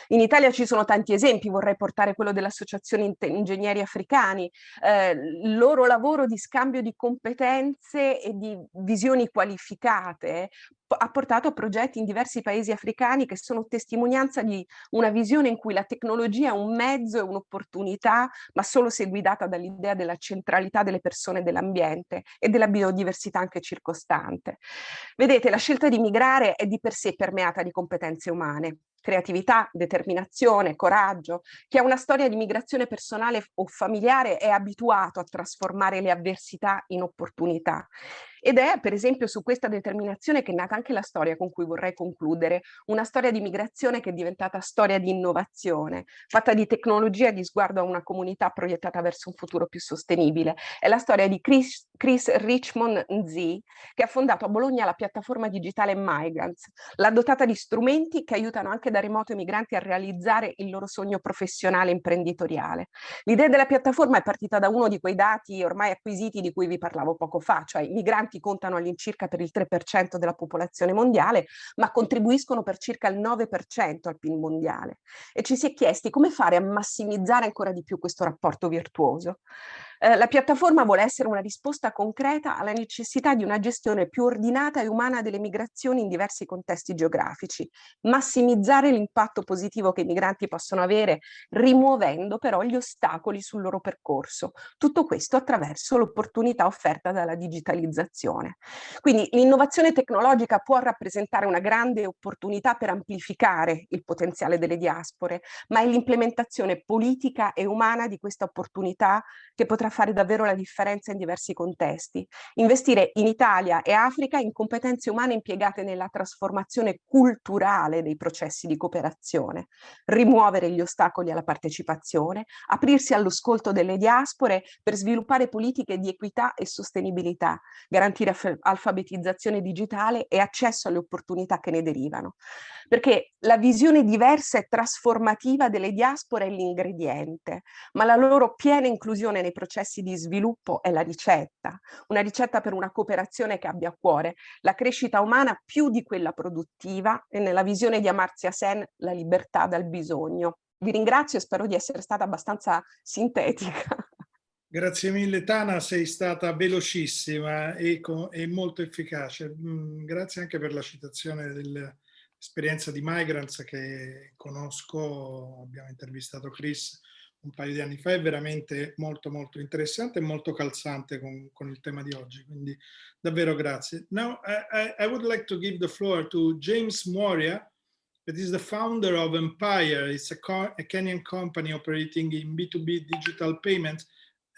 I: In Italia ci sono tanti esempi, vorrei portare quello dell'Associazione Ingegneri Africani, il loro lavoro di scambio di competenze e di visioni qualificate ha portato a progetti in diversi paesi africani che sono testimonianza di una visione in cui la tecnologia è un mezzo e un'opportunità, ma solo se guidata dall'idea della centralità delle persone e dell'ambiente e della biodiversità anche circostante. Vedete, la scelta di migrare è di per sé permeata di competenze umane. Creatività, determinazione, coraggio. Chi ha una storia di migrazione personale o familiare è abituato a trasformare le avversità in opportunità. Ed è, per esempio, su questa determinazione che è nata anche la storia con cui vorrei concludere, una storia di migrazione che è diventata storia di innovazione, fatta di tecnologia e di sguardo a una comunità proiettata verso un futuro più sostenibile. È la storia di Chris Richmond Nzi, che ha fondato a Bologna la piattaforma digitale Migrants, l'ha dotata di strumenti che aiutano anche da remoto i migranti a realizzare il loro sogno professionale e imprenditoriale. L'idea della piattaforma è partita da uno di quei dati ormai acquisiti di cui vi parlavo poco fa, cioè i migranti contano all'incirca per il 3% della popolazione mondiale, ma contribuiscono per circa il 9% al PIL mondiale. E ci si è chiesti come fare a massimizzare ancora di più questo rapporto virtuoso. La piattaforma vuole essere una risposta concreta alla necessità di una gestione più ordinata e umana delle migrazioni in diversi contesti geografici, massimizzare l'impatto positivo che i migranti possono avere, rimuovendo però gli ostacoli sul loro percorso. Tutto questo attraverso l'opportunità offerta dalla digitalizzazione. Quindi l'innovazione tecnologica può rappresentare una grande opportunità per amplificare il potenziale delle diaspore, ma è l'implementazione politica e umana di questa opportunità che potrà fare davvero la differenza in diversi contesti. Investire in Italia e Africa in competenze umane impiegate nella trasformazione culturale dei processi di cooperazione, rimuovere gli ostacoli alla partecipazione, aprirsi all'ascolto delle diaspore per sviluppare politiche di equità e sostenibilità, garantire alfabetizzazione digitale e accesso alle opportunità che ne derivano. Perché la visione diversa e trasformativa delle diaspore è l'ingrediente, ma la loro piena inclusione nei processi di sviluppo è la ricetta, una ricetta per una cooperazione che abbia a cuore la crescita umana più di quella produttiva e nella visione di Amartya Sen la libertà dal bisogno. Vi ringrazio e spero di essere stata abbastanza sintetica.
A: Grazie mille Tana, sei stata velocissima e molto efficace. Grazie anche per la citazione dell'esperienza di Migrants che conosco, abbiamo intervistato Chris un paio di anni fa, è veramente molto molto interessante e molto calzante con il tema di oggi, quindi davvero grazie. Now I would like to give the floor to James Moria, that is the founder of Empire. It's a Kenyan company operating in B2B digital payments,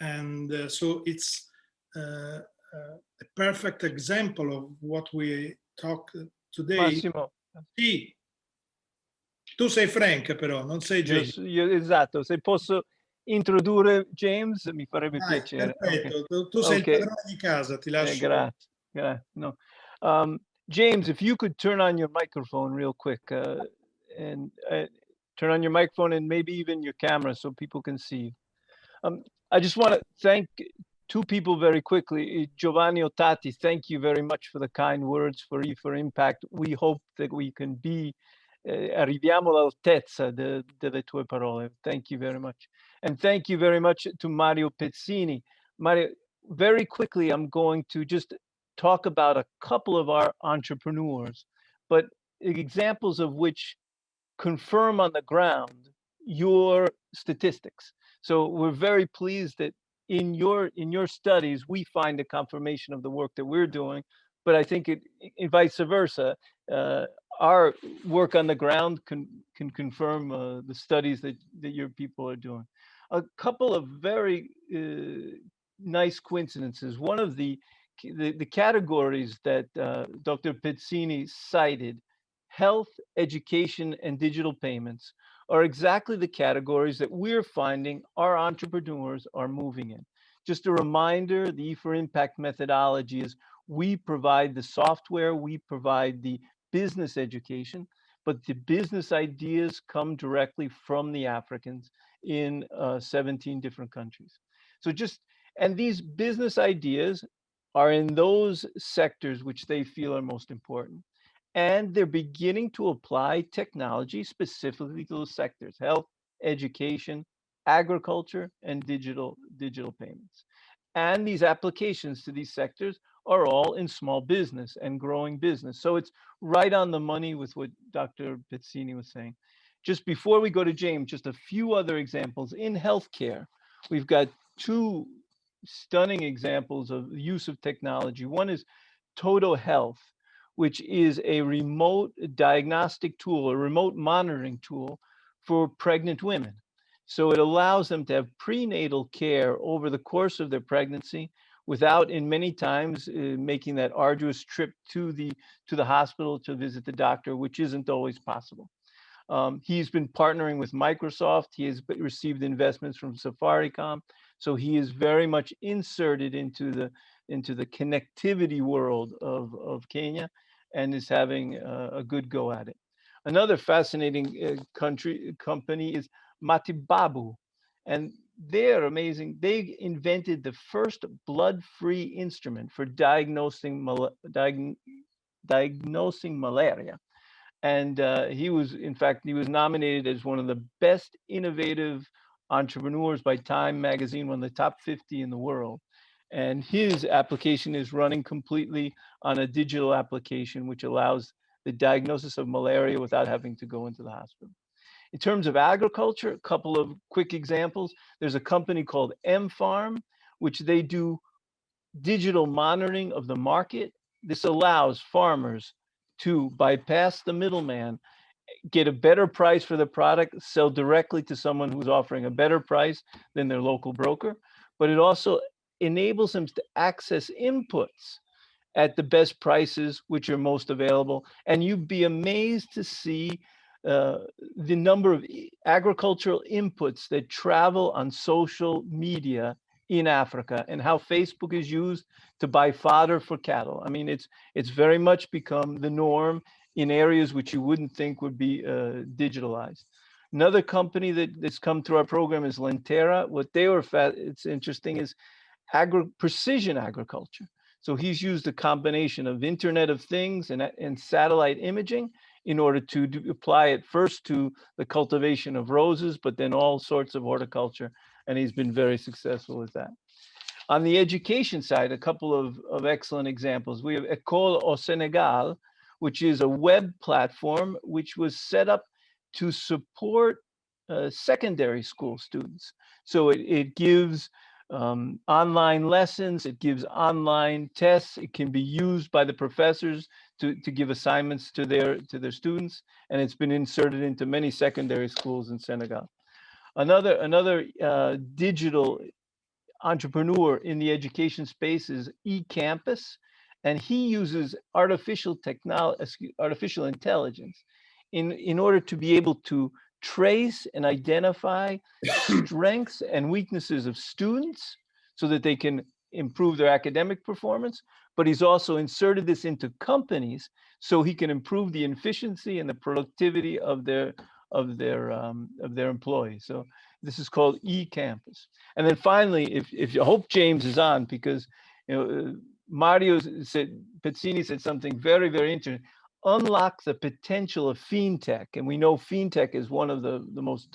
A: and so it's a perfect example of what we talk today.
J: Massimo.
A: Sì. Tu sei Frank però, non sei James.
J: Esatto, se posso introdurre James mi farebbe piacere.
A: Perfetto,
J: Okay.
A: tu sei il padrone di casa, ti lascio.
J: Grazie. No. James, if you could turn on your microphone real quick and turn on your microphone and maybe even your camera so people can see you. I just want to thank two people very quickly. Giovanni Ottati, thank you very much for the kind words for Impact. We hope that we can be, arriviamo all'altezza delle tue parole. Thank you very much. And thank you very much to Mario Pezzini. Mario, very quickly, I'm going to just talk about a couple of our entrepreneurs, but examples of which confirm on the ground your statistics. So we're very pleased that in your studies, we find a confirmation of the work that we're doing, but I think it vice versa. Our work on the ground can confirm the studies that your people are doing. A couple of very nice coincidences. One of the categories that Dr. Pezzini cited, health, education, and digital payments, are exactly the categories that we're finding our entrepreneurs are moving in. Just a reminder, the E4Impact methodology is we provide the software, we provide the business education, but the business ideas come directly from the Africans in 17 different countries. So and these business ideas are in those sectors which they feel are most important. And they're beginning to apply technology specifically to those sectors: health, education, agriculture, and digital payments. And these applications to these sectors are all in small business and growing business. So it's right on the money with what Dr. Pezzini was saying. Just before we go to James, just a few other examples. In healthcare, we've got two stunning examples of the use of technology. One is Toto Health, which is a remote diagnostic tool, a remote monitoring tool for pregnant women. So it allows them to have prenatal care over the course of their pregnancy without, in many times, making that arduous trip to the hospital to visit the doctor, which isn't always possible. He's been partnering with Microsoft. He has received investments from Safaricom. So he is very much inserted into the connectivity world of Kenya and is having a good go at it. Another fascinating company is Matibabu, and they're amazing. They invented the first blood-free instrument for diagnosing malaria. And he was nominated as one of the best innovative entrepreneurs by Time magazine, one of the top 50 in the world. And his application is running completely on a digital application, which allows the diagnosis of malaria without having to go into the hospital. In terms of agriculture, a couple of quick examples. There's a company called M-Farm, which they do digital monitoring of the market. This allows farmers to bypass the middleman, get a better price for the product, sell directly to someone who's offering a better price than their local broker. But it also enables them to access inputs at the best prices, which are most available. And you'd be amazed to see the number of agricultural inputs that travel on social media in Africa, and how Facebook is used to buy fodder for cattle. I mean, it's very much become the norm in areas which you wouldn't think would be digitalized. Another company that's come through our program is Lentera. What they were, it's interesting, is precision agriculture. So he's used a combination of Internet of Things and satellite imaging in order to apply it first to the cultivation of roses, but then all sorts of horticulture. And he's been very successful with that. On the education side, a couple of excellent examples. We have École au Sénégal, which is a web platform which was set up to support secondary school students. So it gives online lessons, it gives online tests, it can be used by the professors to give assignments to their students, and it's been inserted into many secondary schools in Senegal. Another digital entrepreneur in the education space is eCampus, and he uses artificial intelligence in order to be able to trace and identify strengths and weaknesses of students so that they can improve their academic performance, but he's also inserted this into companies so he can improve the efficiency and the productivity of their employees. So this is called eCampus. And then finally, if you hope James is on, because Mario said, Pezzini said something very, very interesting. Unlock the potential of fintech, and we know fintech is one of the most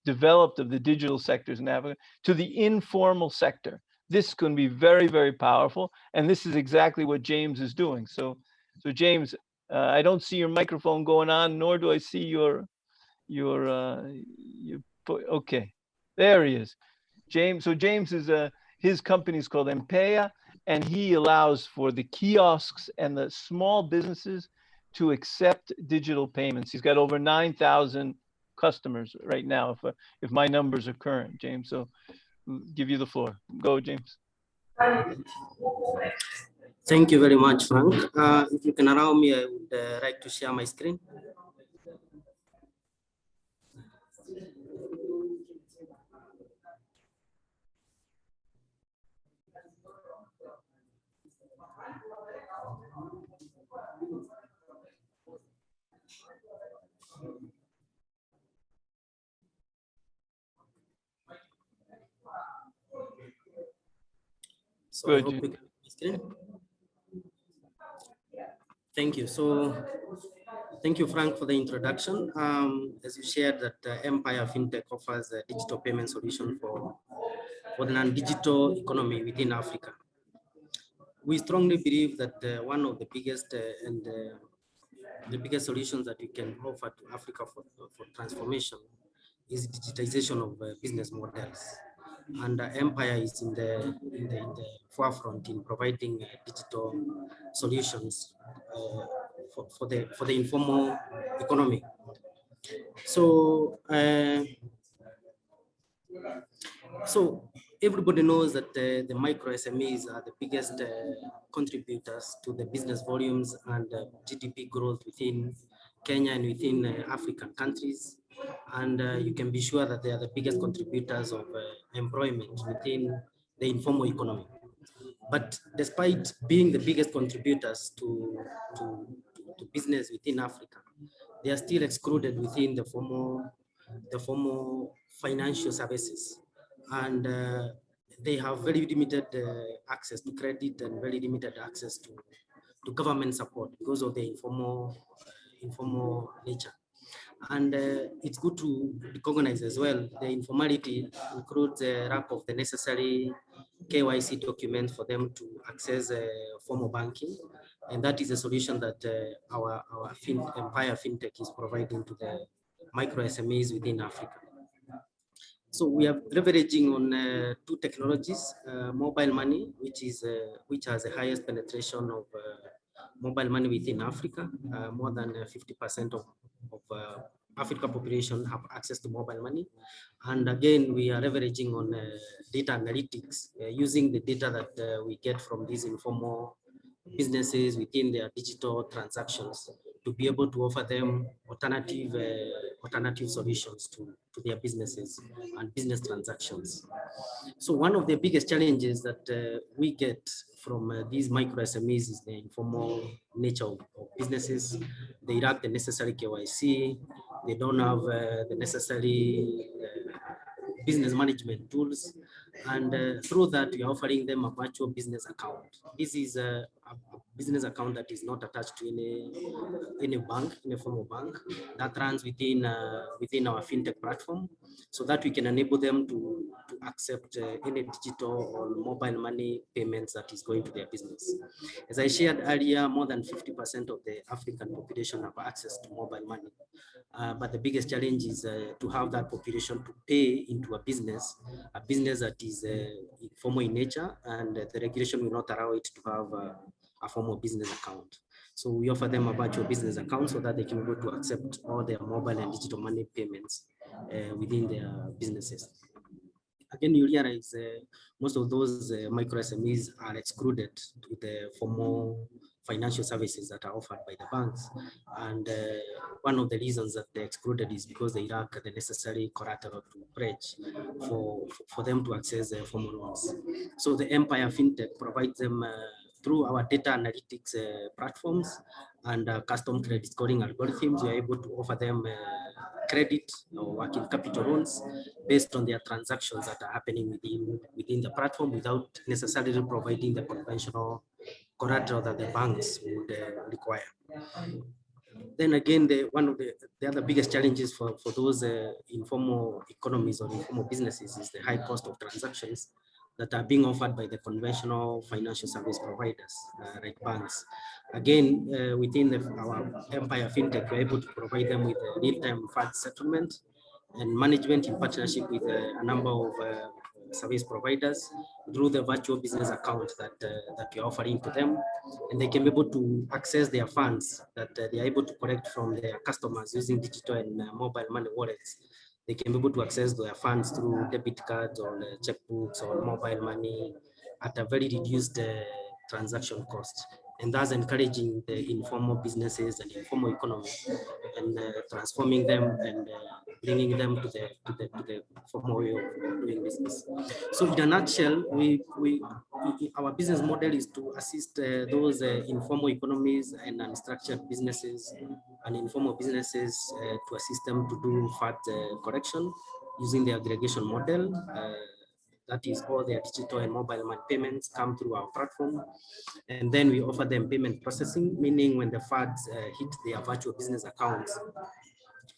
J: developed of the digital sectors in Africa, to the informal sector. This can be very, very powerful, and this is exactly what James is doing. So James, I don't see your microphone going on, nor do I see your okay, there he is, James. So James is his company is called Empeya, and he allows for the kiosks and the small businesses to accept digital payments. He's got over 9,000 customers right now, if my numbers are current, James. So I'll give you the floor. Go, James.
K: Thank you very much, Frank. If you can allow me, I would like to share my screen. So I hope we can screen. Thank you. So thank you, Frank, for the introduction. As you shared that Empeya FinTech offers a digital payment solution for the non-digital economy within Africa. We strongly believe that one of the biggest and the biggest solutions that we can offer to Africa for transformation is digitization of business models. And Empeya is in the forefront in providing digital solutions for the informal economy. So everybody knows that the micro SMEs are the biggest contributors to the business volumes and GDP growth within Kenya and within African countries. And you can be sure that they are the biggest contributors of employment within the informal economy. But despite being the biggest contributors to business within Africa, they are still excluded within the formal financial services. And they have very limited access to credit and very limited access to government support because of the informal nature. And it's good to recognize as well the informality includes a lack of the necessary KYC documents for them to access formal banking. And that is a solution that our Empeya FinTech is providing to the micro SMEs within Africa. So we are leveraging on two technologies, mobile money, which has the highest penetration of mobile money within Africa. More than 50% of African population have access to mobile money. And again, we are leveraging on data analytics, using the data that we get from these informal businesses within their digital transactions to be able to offer them alternative solutions to their businesses and business transactions. So one of the biggest challenges that we get from these micro SMEs is the informal nature of businesses. They lack the necessary KYC. They don't have the necessary business management tools. And through that, we are offering them a virtual business account. This is a business account that is not attached to any bank, any formal bank, that runs within our FinTech platform, so that we can enable them to accept any digital or mobile money payments that is going to their business. As I shared earlier, more than 50% of the African population have access to mobile money. But the biggest challenge is to have that population to pay into a business that is informal in nature, and the regulation will not allow it to have a formal business account. So we offer them a virtual business account so that they can go to accept all their mobile and digital money payments within their businesses. Again, you realize most of those micro SMEs are excluded to the formal financial services that are offered by the banks. And one of the reasons that they're excluded is because they lack the necessary collateral to pledge for them to access formal loans. So the Empeya FinTech provides them through our data analytics platforms and custom credit scoring algorithms, we are able to offer them credit or working capital loans based on their transactions that are happening within the platform without necessarily providing the conventional collateral that the banks would require. Then again, one of the other biggest challenges for those informal economies or informal businesses is the high cost of transactions that are being offered by the conventional financial service providers, like banks. Again, within our Empire FinTech, we're able to provide them with real-time fund settlement and management in partnership with a number of service providers through the virtual business account that we're offering to them. And they can be able to access their funds that they are able to collect from their customers using digital and mobile money wallets. They can be able to access their funds through debit cards or checkbooks or mobile money at a very reduced transaction cost. And thus encouraging the informal businesses and informal economy and transforming them and bringing them to the formal way of doing business. So in a nutshell, our business model is to assist those informal economies and unstructured businesses and informal businesses to assist them to do fat correction using the aggregation model. That is, all their digital and mobile money payments come through our platform. And then we offer them payment processing, meaning when the funds hit their virtual business accounts,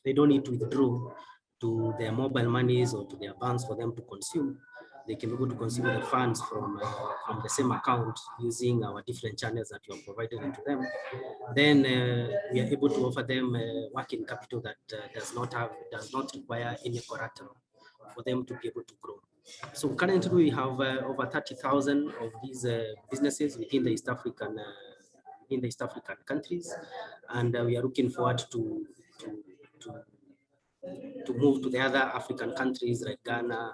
K: they don't need to withdraw to their mobile monies or to their banks for them to consume. They can be able to consume the funds from the same account using our different channels that we have provided to them. Then we are able to offer them working capital that does not require any collateral for them to be able to grow. So currently we have over 30,000 of these businesses within the East African countries, and we are looking forward to move to the other African countries like Ghana,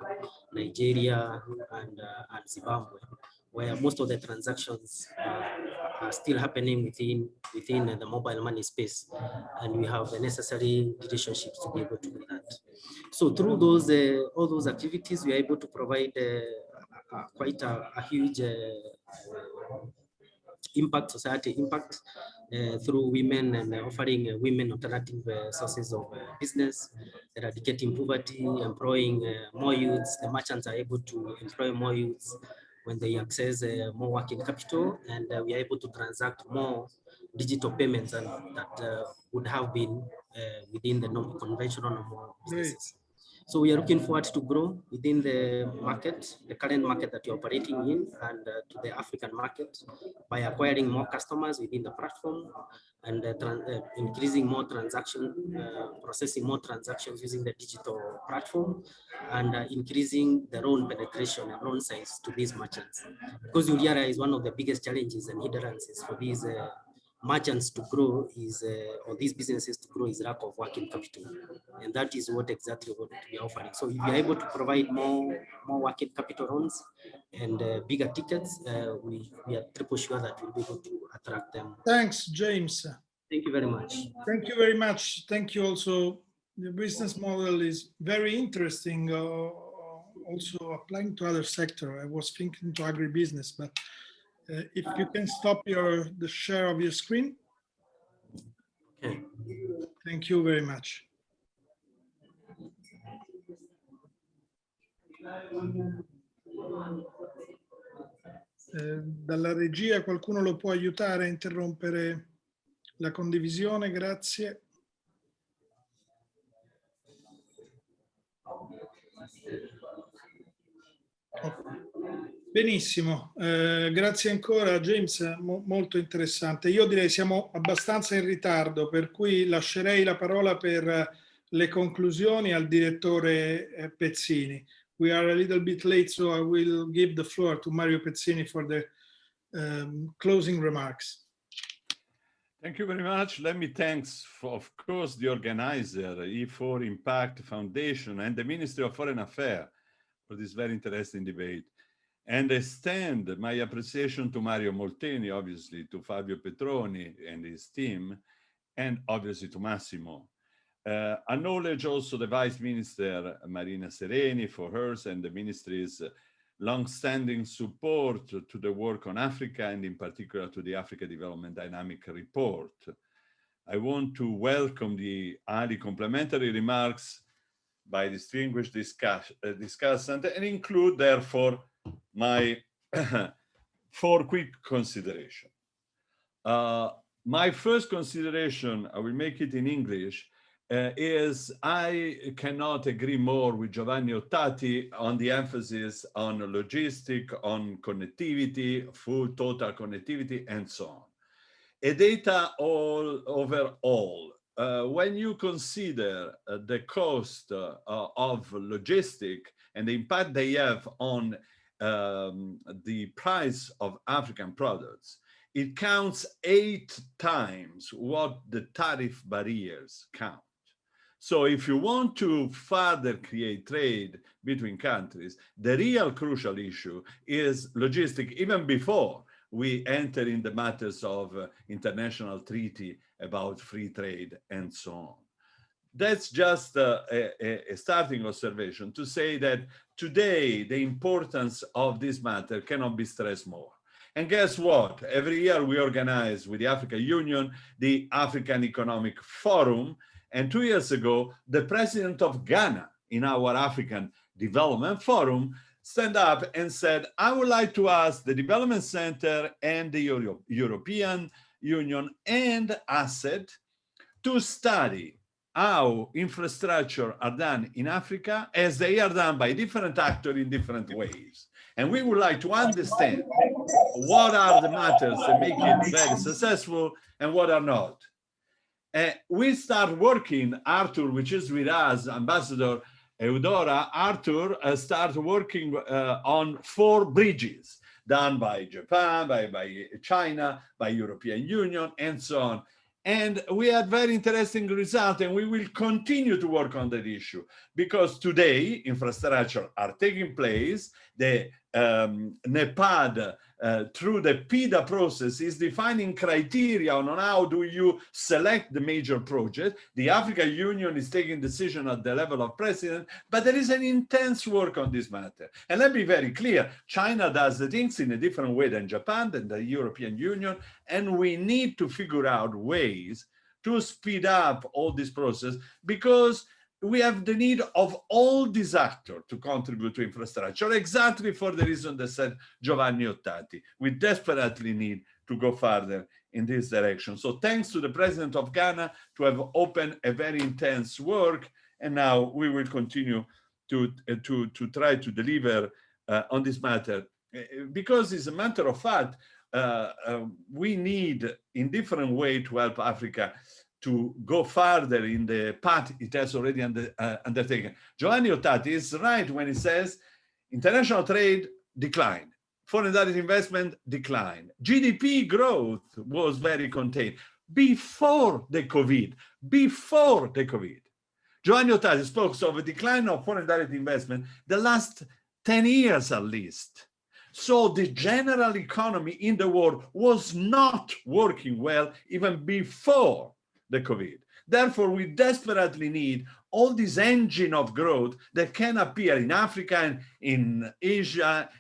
K: Nigeria, and Zimbabwe, where most of the transactions are still happening within the mobile money space, and we have the necessary relationships to be able to do that. So through those all those activities, we are able to provide quite a huge society impact through women and offering women alternative sources of business, eradicating poverty, employing more youths. The merchants are able to employ more youths when they access more working capital, and we are able to transact more digital payments and that would have been within the conventional normal businesses. So we are looking forward to grow within the market, the current market that you're operating in, and to the African market by acquiring more customers within the platform and increasing more transaction, processing more transactions using the digital platform, and increasing the loan penetration and loan size to these merchants. Because you realize one of the biggest challenges and hindrances for these merchants to grow is, or these businesses to grow, is lack of working capital. And that is exactly what we are offering. So if you are able to provide more working capital loans and bigger tickets, we are triple sure that we'll be able to attract them.
A: Thanks, James.
K: Thank you very much.
A: Thank you very much. Thank you also. The business model is very interesting. Also applying to other sector. I was thinking to agribusiness, but if you can stop the share of your screen.
K: Okay.
A: Thank you very much. Dalla regia qualcuno lo può aiutare a interrompere la condivisione? Grazie. Benissimo, grazie ancora James, molto interessante. Io direi siamo abbastanza in ritardo, per cui lascerei la parola per le conclusioni al direttore Pezzini. We are a little bit late, so I will give the floor to Mario Pezzini for the closing remarks.
E: Thank you very much. Let me thank, of course, the organizer, E4 Impact Foundation, and the Ministry of Foreign Affairs for this very interesting debate. And extend my appreciation to Mario Molteni, obviously, to Fabio Petroni and his team, and obviously to Massimo. Acknowledge also the Vice Minister Marina Sereni for hers and the Ministry's long-standing support to the work on Africa, and in particular to the Africa Development Dynamic Report. I want to welcome the highly complimentary remarks by distinguished discussant and include, therefore, my 4 quick considerations. My first consideration, I will make it in English, is I cannot agree more with Giovanni Ottati on the emphasis on logistic, on connectivity, full total connectivity, and so on. A data overall, when you consider the cost of logistic and the impact they have on the price of African products, it counts 8 times what the tariff barriers count. So if you want to further create trade between countries, the real crucial issue is logistic, even before we enter in the matters of international treaty about free trade and so on. That's just a starting observation to say that today the importance of this matter cannot be stressed more. And guess what? Every year we organize with the African Union the African Economic Forum. And 2 years ago, the president of Ghana in our African Development Forum stand up and said, I would like to ask the Development Center and the European Union and ASET to study how infrastructure are done in Africa as they are done by different actors in different ways. And we would like to understand what are the matters that make it very successful and what are not. We start working, Arthur, which is with us, Ambassador Eudora, Arthur started working on 4 bridges done by Japan, by China, by European Union, and so on. And we had very interesting results, and we will continue to work on that issue because today infrastructure are taking place. The NEPAD through the PIDA process is defining criteria on how do you select the major project. The African Union is taking decision at the level of president, but there is an intense work on this matter. And let me be very clear, China does the things in a different way than Japan, than the European Union, and we need to figure out ways to speed up all this process because we have the need of all these actors to contribute to infrastructure, exactly for the reason that said Giovanni Ottati. We desperately need to go further in this direction. So thanks to the president of Ghana to have opened a very intense work, and now we will continue to try to deliver on this matter. Because it's a matter of fact, we need in different way to help Africa to go further in the path it has already undertaken. Giovanni Ottati is right when he says international trade declined, foreign direct investment declined, GDP growth was very contained before the COVID. Giovanni Ottati spoke of a decline of foreign direct investment the last 10 years at least. So the general economy in the world was not working well even before the COVID. Therefore, we desperately need all this engine of growth that can appear in Africa and in Asia,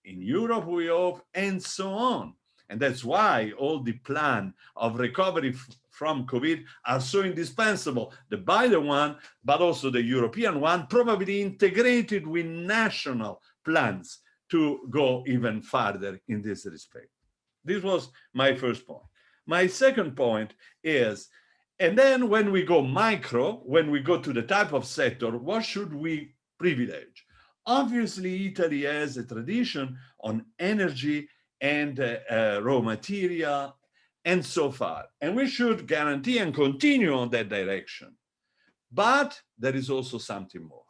E: in Europe, we hope, and so on. And that's why all the plan of recovery from COVID are so indispensable. The Biden one, but also the European one, probably integrated with national plans to go even further in this respect. This was my first point. My second point is, and then when we go micro, when we go to the type of sector, what should we privilege? Obviously, Italy has a tradition on energy and raw material and so far. And we should guarantee and continue on that direction. But there is also something more.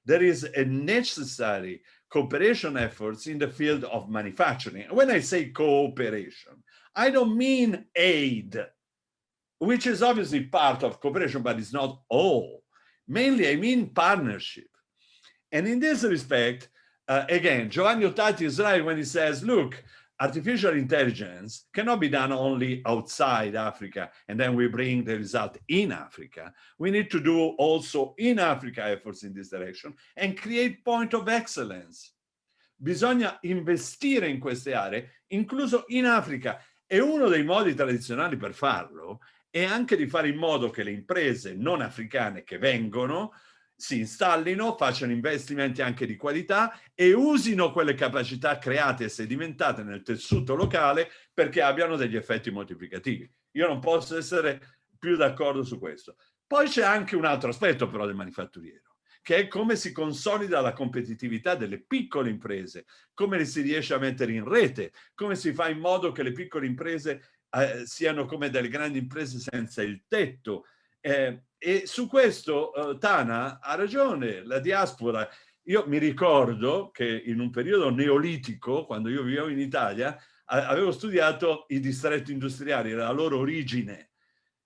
E: There is a necessary cooperation efforts in the field of manufacturing. When I say cooperation, I don't mean aid, which is obviously part of cooperation, but it's not all. Mainly, I mean partnership. And in this respect, again, Giovanni Ottati is right when he says, look, artificial intelligence cannot be done only outside Africa, and then we bring the result in Africa. We need to do also in Africa efforts in this direction and create point of excellence. bisogna investire in queste aree, incluso in Africa. E uno dei modi tradizionali per farlo è anche di fare in modo che le imprese non africane che vengono si installino, facciano investimenti anche di qualità e usino quelle capacità create e sedimentate nel tessuto locale perché abbiano degli effetti moltiplicativi. Io non posso essere più d'accordo su questo. Poi c'è anche un altro aspetto però del manifatturiero, che è come si consolida la competitività delle piccole imprese, come le si riesce a mettere in rete, come si fa in modo che le piccole imprese siano come delle grandi imprese senza il tetto. E su questo Tana ha ragione, la diaspora. Io mi ricordo che in un periodo neolitico, quando io vivevo in Italia, avevo studiato i distretti industriali, la loro origine.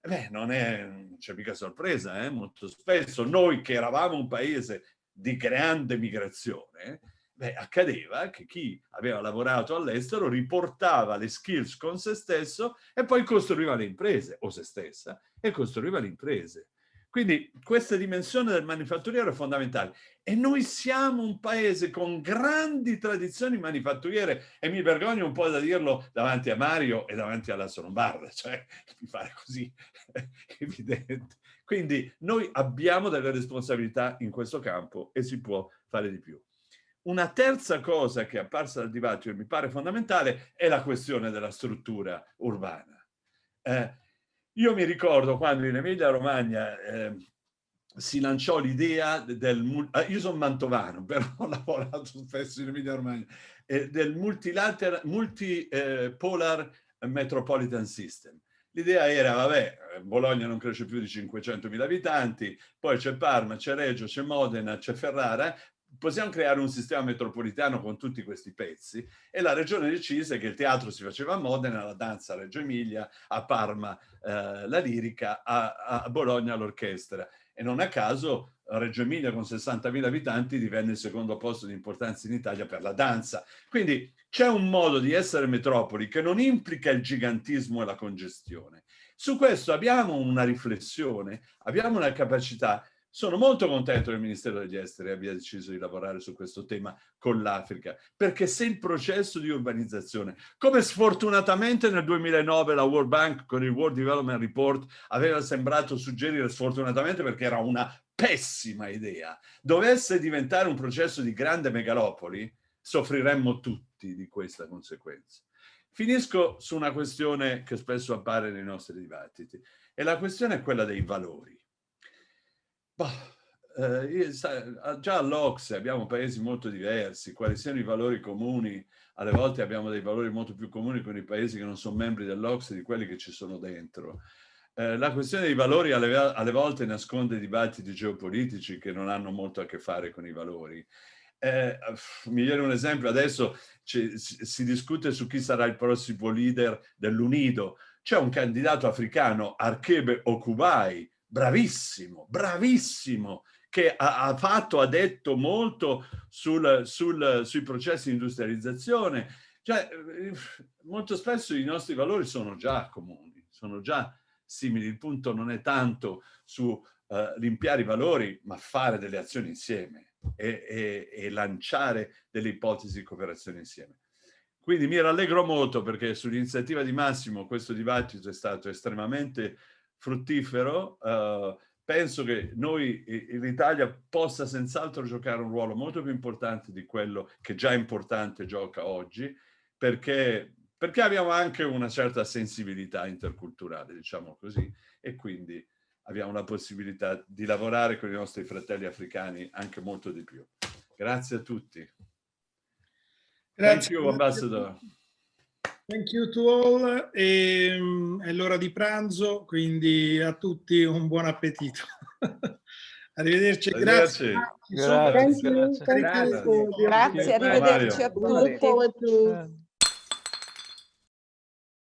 E: Beh, non c'è mica sorpresa, molto spesso noi che eravamo un paese di grande migrazione, beh, accadeva che chi aveva lavorato all'estero riportava le skills con se stesso e poi costruiva le imprese, o se stessa, e costruiva le imprese. Quindi questa dimensione del manifatturiero è fondamentale. E noi siamo un paese con grandi tradizioni manifatturiere, e mi vergogno un po' da dirlo davanti a Mario e davanti alla Lombarda, cioè mi pare così evidente. Quindi noi abbiamo delle responsabilità in questo campo e si può fare di più. Una terza cosa che è apparsa dal dibattito e mi pare fondamentale è la questione della struttura urbana. Io mi ricordo quando in Emilia-Romagna si lanciò l'idea del... io sono mantovano, però ho lavorato spesso in Emilia-Romagna, del multipolar metropolitan system. L'idea era, vabbè, Bologna non cresce più di 500.000 abitanti, poi c'è Parma, c'è Reggio, c'è Modena, c'è Ferrara, possiamo creare un sistema metropolitano con tutti questi pezzi, e la regione decise che il teatro si faceva a Modena, la danza a Reggio Emilia, a Parma la lirica, a Bologna l'orchestra. E non a caso Reggio Emilia con 60.000 abitanti divenne il secondo posto di importanza in Italia per la danza. Quindi c'è un modo di essere metropoli che non implica il gigantismo e la congestione. Su questo abbiamo una riflessione, abbiamo una capacità. Sono molto contento che il Ministero degli Esteri abbia deciso di lavorare su questo tema con l'Africa, perché se il processo di urbanizzazione, come sfortunatamente nel 2009 la World Bank con il World Development Report aveva sembrato suggerire, sfortunatamente perché era una pessima idea, dovesse diventare un processo di grande megalopoli, soffriremmo tutti di questa conseguenza. Finisco su una questione che spesso appare nei nostri dibattiti, e la questione è quella dei valori. Già all'OCSE abbiamo paesi molto diversi, quali siano i valori comuni. Alle volte abbiamo dei valori molto più comuni con i paesi che non sono membri dell'OCSE di quelli che ci sono dentro. La questione dei valori alle volte nasconde dibattiti geopolitici che non hanno molto a che fare con i valori. Mi viene un esempio, adesso si discute su chi sarà il prossimo leader dell'UNIDO. C'è un candidato africano, Arkebe Okubai, bravissimo, bravissimo, che ha detto molto sui processi di industrializzazione. Cioè, molto spesso i nostri valori sono già comuni, sono già simili. Il punto non è tanto su limpiare i valori, ma fare delle azioni insieme e lanciare delle ipotesi di cooperazione insieme. Quindi mi rallegro molto perché sull'iniziativa di Massimo questo dibattito è stato estremamente fruttifero. Penso che l'Italia possa senz'altro giocare un ruolo molto più importante di quello che già importante gioca oggi, perché abbiamo anche una certa sensibilità interculturale, diciamo così, e quindi abbiamo la possibilità di lavorare con i nostri fratelli africani anche molto di più. Grazie a tutti.
A: Grazie.
E: Thank you, Ambassador.
A: Thank you to all. È l'ora di pranzo, quindi a tutti un buon appetito. Arrivederci. Grazie.
J: Grazie.
A: Grazie,
I: arrivederci a tutti.